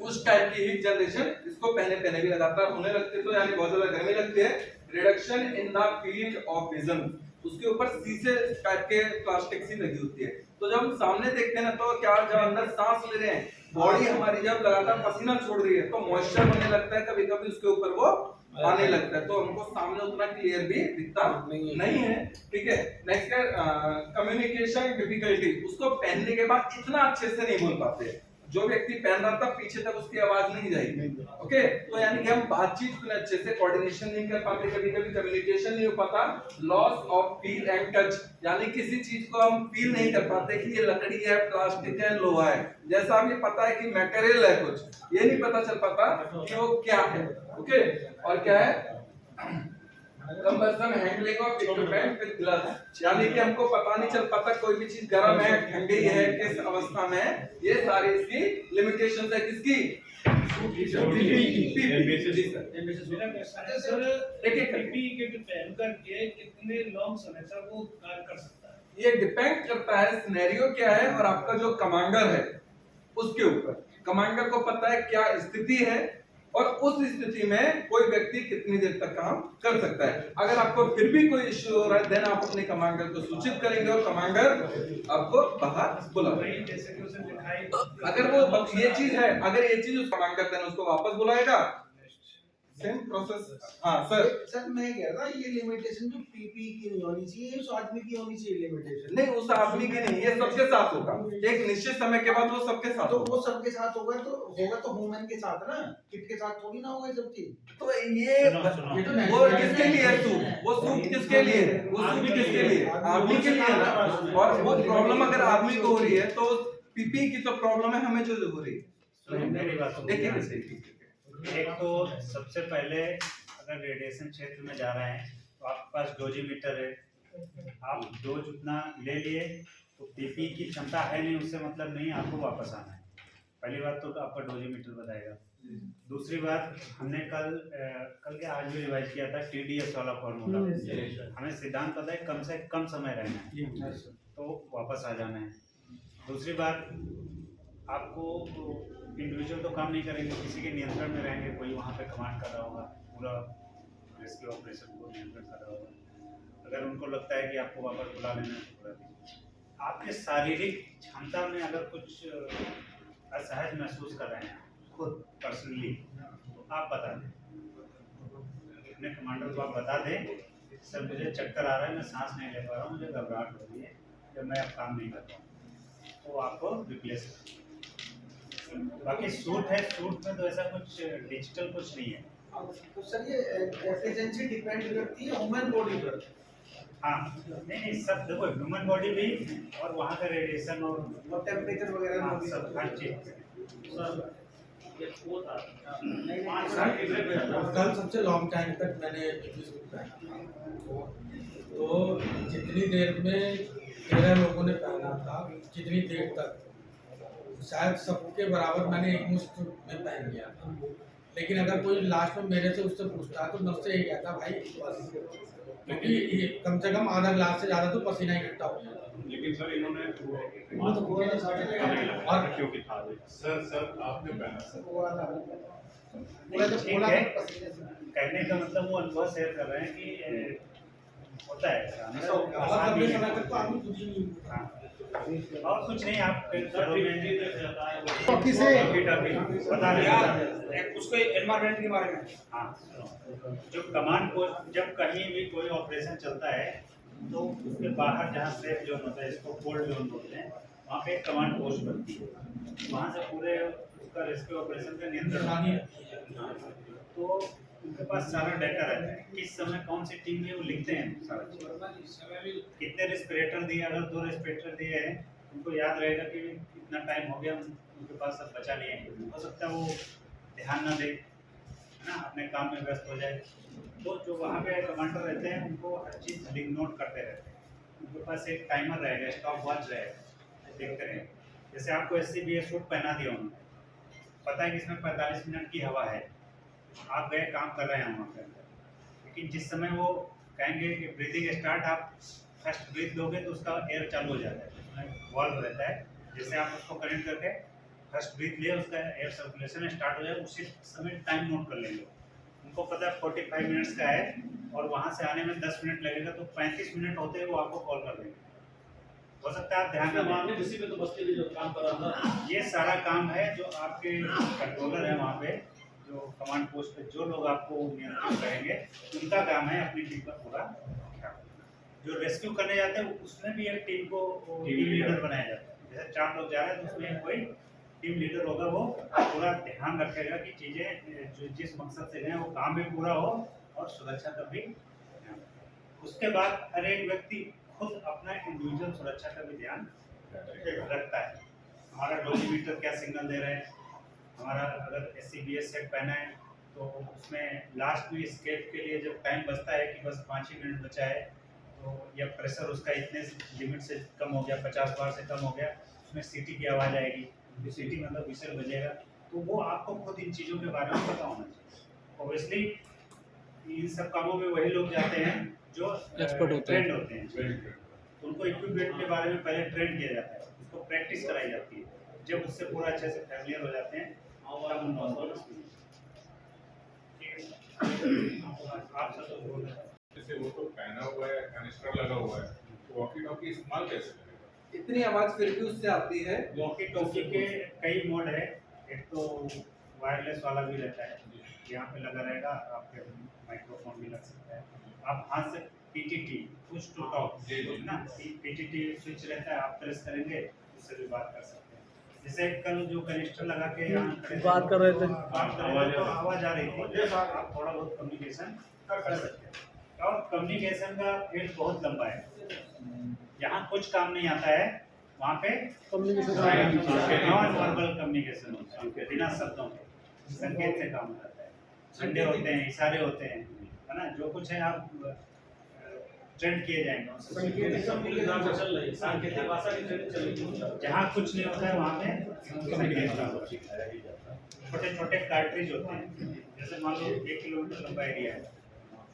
S4: उस टाइप की हीट जनरेशन इसको पहने भी लगातार होने लगती है, तो यानी बहुत ज्यादा गर्मी लगती है। Reduction in the field of vision, उसके ऊपर शीशे टाइप के प्लास्टिक सी लगी होती है, तो जब हम सामने देखते हैं ना, तो क्या जब अंदर सांस ले रहे हैं, बॉडी हमारी जब लगातार पसीना छोड़ रही है तो मॉइस्चर बनने लगता है, कभी-कभी उसके ऊपर वो आने लगता है, तो हमको सामने उतना क्लियर भी दिखता नहीं है। ठीक है, नेक्स्ट है कम्युनिकेशन डिफिकल्टी। उसको पहनने के बाद इतना अच्छे से नहीं बोल पाते, जो व्यक्ति पहन रहा था पीछे तक उसकी आवाज नहीं जाएगी। ओके, तो यानी कि हम बातचीत में अच्छे से कोऑर्डिनेशन नहीं कर पाते, कभी-कभी कम्युनिकेशन नहीं हो पाता। Loss of feel and touch, यानी किसी चीज को हम फील नहीं कर पाते कि ये लकड़ी है, प्लास्टिक है, लोहा है, जैसा हमें पता है कि मटेरियल है कुछ, ये नहीं पता चल पाता कि वो क्या है। ओके, और क्या है cumbersome handling of equipment with gloves, यानी कि हमको पता नहीं चल पाता कोई भी चीज गर्म है, ठंडी है, किस अवस्था में है। ये सारी इसकी लिमिटेशंस है, किसकी?
S6: पहन करके कितने लॉन्ग समय तक वो कार्य कर सकता है?
S4: ये डिपेंड करता है सिनेरियो क्या है और आपका जो कमांडर है उसके ऊपर। कमांडर को पता है क्या स्थिति है और उस स्थिति में कोई व्यक्ति कितनी देर तक काम कर सकता है। अगर आपको फिर भी कोई इश्यू हो रहा है, देन आप अपने कमांडर को सूचित करेंगे और कमांडर आपको बाहर बुलाएगा।
S6: जैसे कि उसे दिखाई,
S4: अगर वो ये चीज है, अगर ये चीज उस कमांडर देन उसको वापस बुलाएगा, सेम प्रोसेस। हाँ सर,
S6: मैं कह रहा था ये लिमिटेशन जो पीपी की नहीं होनी चाहिए, उस आदमी की होनी चाहिए लिमिटेशन।
S4: नहीं उस आदमी की नहीं, ये सबके साथ होगा। एक निश्चित समय के बाद वो सबके साथ
S6: तो
S4: होगा।
S6: वो सबके साथ होगा तो ह्यूमन के साथ ना, किट के साथ थोड़ी ना होगा ये सब चीज।
S4: तो ये वो किसके लिए है सूट? वो सूट किसके लिए है? वो सूट किसके लिए? आदमी के लिए ना। और वो प्रॉब्लम अगर आदमी को हो रही है तो पीपी की तो प्रॉब्लम है हमें जो हो रही है।
S1: मेरी बात सुनो।
S4: देखिए,
S1: एक तो सबसे पहले अगर रेडिएशन क्षेत्र में जा रहे हैं तो आपके पास डोजीमीटर है, आप डोज उतना ले लिए तो पीपी की क्षमता है नहीं, उससे मतलब नहीं, आपको वापस आना है। पहली बात तो आपका डोजीमीटर बताएगा। दूसरी बात, हमने कल के आज भी रिवाइज किया था TDS वाला फॉर्मूला। हमें सिद्धांत पता है, कम से कम समय रहना है तो वापस आ जाना है। दूसरी बात, आपको इंडिविजुअल तो काम नहीं करेंगे, किसी के नियंत्रण में रहेंगे, कोई वहाँ पे कमांड कर रहा होगा, पूरा रेस्क्यू ऑपरेशन को नियंत्रण कर रहा होगा। अगर उनको लगता है कि आपको वापस बुला लेना है तो बुला लीजिए। आपके शारीरिक क्षमता में अगर कुछ असहज महसूस कर रहे हैं खुद पर्सनली, तो आप बता दें, अपने कमांडर को आप बता दें, सर मुझे चक्कर आ रहा है, मैं सांस नहीं ले पा रहा हूँ, मुझे घबराहट हो रही है, जब मैं अब काम नहीं कर पाऊँ, तो आपको रिप्लेस कर। बाकी सूट है, सूट में तो ऐसा कुछ डिजिटल कुछ नहीं है।
S6: तो सर ये एफिशिएंसी डिपेंड करती है ह्यूमन बॉडी पर।
S1: हाँ, नहीं सब देखो, ह्यूमन बॉडी भी और वहाँ का रेडिएशन और
S6: टेम्परेचर वगैरह
S1: हाँ, सब हर चीज।
S7: सर ये वो था
S5: कल सबसे लॉन्ग टाइम तक मैंने तो जितनी देर में 13 लोगों ने पहना था, जितनी देर तक शायद सबके बराबर मैंने एक मुश्त में पहन लिया था। लेकिन अगर कोई लास्ट में मेरे से उससे पूछता तो मैं उससे यही कहता भाई, क्योंकि ये कम से कम आधा गिलास से ज़्यादा तो पसीना इकट्ठा हो जाता।
S8: लेकिन सर इन्होंने
S5: और
S8: क्योंकि था सर आपने पहना सर
S1: ठीक है, कहने का मतलब वो अनुभव शेयर कर रहे हैं कि होता है ऐसा। आसान नहीं है। हाँ, और कुछ नहीं, आप घरों में बता दें
S6: उसको एनवायरनमेंट के बारे में।
S1: हाँ, जो कमांड पोस्ट, जब कहीं भी कोई ऑपरेशन चलता है तो उसके बाहर जहाँ सेफ जोन होता है, इसको कोल्ड जोन बोलते हैं, वहाँ पे एक कमांड पोस्ट बनती है, वहाँ से पूरे उसका रेस्क्यू ऑपरेशन का नियंत्रण है। तो उनके पास सारा डाटा रहता है, किस समय कौन सी टीम है वो लिखते हैं सारा चीज़। कितने रेस्पिरेटर दिए, अगर 2 रेस्पिरेटर दिए हैं, उनको याद रहेगा कि इतना टाइम हो गया, उनके पास सब बचा नहीं है। हो सकता है वो ध्यान ना दे, है ना, अपने काम में व्यस्त हो जाए। तो जो वहाँ पे कमांडर रहते हैं उनको हर चीज़ लिंक नोट करते रहते हैं। उनके पास एक टाइमर रहेगा, स्टॉप वॉच रहेगा, देखते रहेंगे। जैसे आपको SCBA सूट पहना दिया उन्होंने, पता है कि इसमें 45 मिनट की हवा है, आप गए काम कर रहे हैं वहाँ पे अंदर, लेकिन जिस समय वो कहेंगे कि ब्रीथिंग स्टार्ट, आप फर्स्ट ब्रीथ लोगे तो उसका एयर चालू हो जाता है, उसमें वॉल्व रहता है, जैसे आप उसको कनेक्ट करके फर्स्ट ब्रीथ लिए, उसका एयर सर्कुलेशन स्टार्ट हो जाए, उसी समय टाइम नोट कर लेंगे। उनको पता है 45 मिनट्स का है और वहाँ से आने में 10 मिनट लगेगा, तो 35 मिनट होते हैं वो आपको कॉल कर देंगे। हो सकता है आप ध्यान में
S7: मामले किसी पे तो बस्ती में जो काम कर रहा था,
S1: ये सारा काम है जो आपके कंट्रोलर है वहाँ पे, जो कमांड पोस्ट पे जो लोग आपको नियंत्रित करेंगे, उनका काम है अपनी टीम का पूरा ख्याल। जो रेस्क्यू करने जाते हैं उसमें भी एक टीम को टीम लीडर बनाया जाता है। जैसे 4 लोग जा रहे हैं तो उसमें कोई टीम लीडर होगा, वो पूरा ध्यान रखेगा कि चीज़ें जो जिस मकसद से गए वो काम भी पूरा हो और सुरक्षा का भी ध्यान। उसके बाद हर एक व्यक्ति खुद अपना इंडिविजुअल सुरक्षा का भी ध्यान रखता है। हमारा डोजीमीटर क्या सिग्नल दे रहे हैं, हमारा अगर SCBA सेट पहना है तो उसमें लास्ट में स्केप के लिए जब टाइम बचता है कि बस 5 ही मिनट बचा है, तो या प्रेशर उसका इतने लिमिट से कम हो गया, 50 बार से कम हो गया, उसमें सीटी की आवाज़ आएगी, सीटी मतलब विशल बजेगा, तो वो आपको खुद इन चीज़ों के बारे में पता होना चाहिए। ऑब्वियसली इन सब कामों में वही लोग जाते हैं जो ट्रेंड होते हैं, तो उनको इक्विपमेंट के बारे में पहले ट्रेन किया जाता है, उसको प्रैक्टिस कराई जाती है। जब उससे पूरा अच्छे से फैमिलियर हो जाते हैं और आप सब तो बोल रहे हैं।
S8: जैसे वो तो पहना हुआ है, कनिस्टर लगा हुआ है, तो वॉकी टॉकी इस्तेमाल कैसे करेगा?
S4: इतनी आवाज फिर भी उससे आती है।
S1: वॉकी टॉकी के कई मोड है, एक तो वायरलेस वाला भी रहता है, यहाँ पे लगा रहेगा, आपके माइक्रोफोन भी लग सकता है, आप हाथ से PTT पुश टू टॉक ना, PTT स्विच रहता है, आप प्रेस करेंगे उससे भी बात कर सकते हैं। जैसे कल जो कनिस्टर लगा के यहाँ
S5: बात कर रहे थे,
S1: तो आवाज़ आ रही थी, आप थोड़ा बहुत कम्युनिकेशन कर सकते हैं। और कम्युनिकेशन का फील्ड बहुत लंबा है, यहाँ कुछ काम नहीं आता है, वहाँ पे नॉन वर्बल कम्युनिकेशन होता है, बिना शब्दों के संकेत से काम होता है, झंडे होते हैं, इशारे होते हैं, है ना, जो कुछ है आप ट्रेंड किए जाएंगे उनसे।
S7: सांकेतिक शब्द के नाम से चल रही है, सांकेतिक भाषा की ट्रेनिंग चल रही है।
S1: जहाँ कुछ नहीं होता है वहाँ पे छोटे छोटे कार्ट्रिज होते हैं, जैसे मान लो 1 किलोमीटर लंबा एरिया है,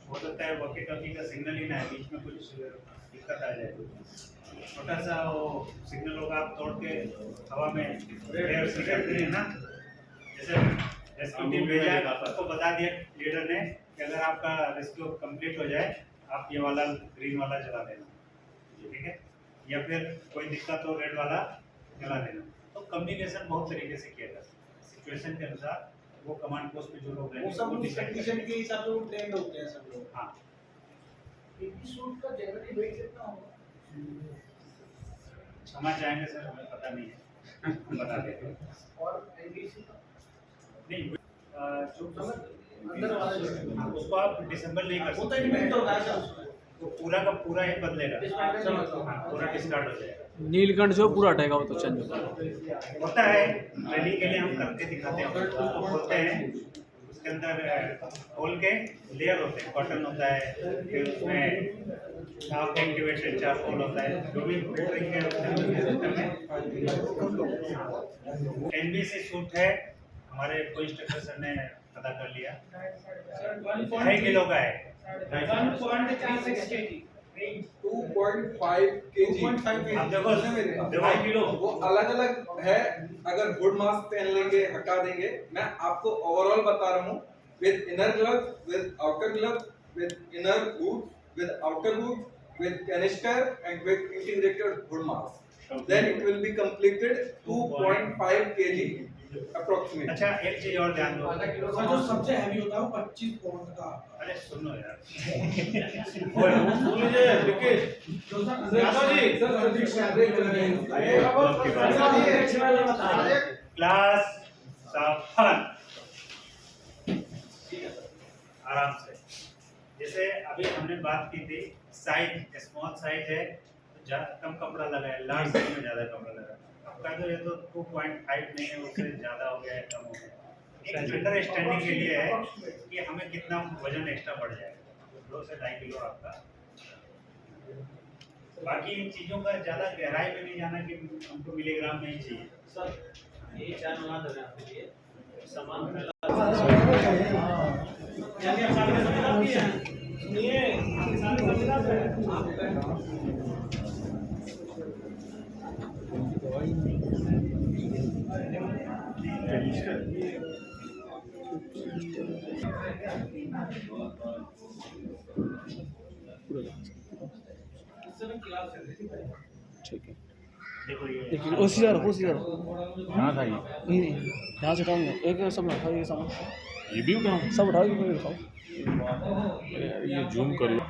S1: हो सकता है वॉकी टॉकी का सिग्नल ही ना है, बीच में कुछ दिक्कत आ जाए, छोटा सा वो सिग्नल होगा, आप तोड़ के हवा में एयर से करते हैं ना, जैसे रेस्क्यू टीम भेजा है, उसको बता दिया लीडर ने कि अगर आपका रेस्क्यू कंप्लीट हो जाए आप ये वाला ग्रीन वाला जला देना, ठीक है, या फिर कोई दिक्कत हो रेड वाला जला देना। तो कम्युनिकेशन बहुत तरीके से किया जाता है, सिचुएशन के अनुसार वो कमांड पोस्ट पे जो लोग
S6: वो सब उस
S1: decide
S6: कंडीशन
S1: करते
S6: के हिसाब से वो ट्रेंड होते हैं सब लोग।
S1: हैं। हाँ,
S6: सूट का जनरली वेट कितना होगा?
S1: क्षमा चाहेंगे सर, हमें पता नहीं है, हम बता देंगे।
S6: और एनबीसी का
S1: नहीं जो
S6: अंदर वाला जो है,
S1: हाँ, उसको आप डिसेंबल नहीं कर
S6: वो तो
S1: सकते,
S6: इंडिपेंडेंट होता है सर उसमें।
S1: तो पूरा का पूरा ही बदलेगा,
S6: डिस्मेंटल
S1: हाँ, पूरा डिस्कार्ड हो जाएगा।
S9: नीलकंठ जो पूरा हटेगा वो तो चेंज होगा।
S1: होता है ट्रेनिंग के लिए हम करके दिखाते हैं, उसको खोलते हैं, उसके अंदर खोल के लेयर होते हैं, कॉटन होता है, फिर उसमें हाफ एक्टिवेटेड चारकोल होता है, जो भी फिल्टरिंग है उसके अंदर सिस्टम में। एनबीसी सूट है, हमारे को इंस्ट्रक्टर सर ने पता कर लिया, 2.5 किलो का है।
S6: 1.36 kg
S4: 2.5 kg।
S6: 2.5 kg।
S1: आप देखो 2.5 किलो
S4: वो अलग अलग है, अगर हुड मास्क पहन लेंगे हटा देंगे। मैं आपको ओवरऑल बता रहा हूँ, with inner glove, with outer glove, with inner boot, with outer boot, with canister and with integrated hood mask, then it will be completed 2.5 kg approximate.
S1: अच्छा एक चीज और ध्यान दो,
S5: सर जो सबसे हैवी होता है वो 25 पाउंड का।
S1: अरे सुनो यार,
S7: सुन लीजिए विकेश
S5: जो सर
S7: यादव जी,
S1: क्लास साफन आराम से, जैसे अभी हमने बात की थी साइज, स्मॉल साइज है तो कम कपड़ा लगा है, लार्ज साइज में ज्यादा कपड़ा लगा है। आपका तो ये तो 2.5 नहीं है, उससे ज्यादा हो गया है, कम हो गया। एक अंडरस्टैंडिंग के लिए है कि हमें कितना वजन एक्स्ट्रा बढ़ जाएगा, 2 से 2.5 किलो आपका। बाकी इन चीजों का ज्यादा गहराई में नहीं जाना कि हमको मिलीग्राम में ही चाहिए।
S7: सर ये 4 मंगा दे रहे हैं आपके लिए, सामान पहला यानी आप सारे संविधान की हैं, सुनिए आपके सारे संविधान है।
S9: ठीक है,
S1: देखो ये
S9: देखिए होशियार होशियार हाँ था ये यहाँ से उठाऊंगा, एक सब उठाओ, ये सामान
S8: ये भी उठाऊं?
S9: सब उठाओ, ये उठाओ।
S8: ये जूम कर लो।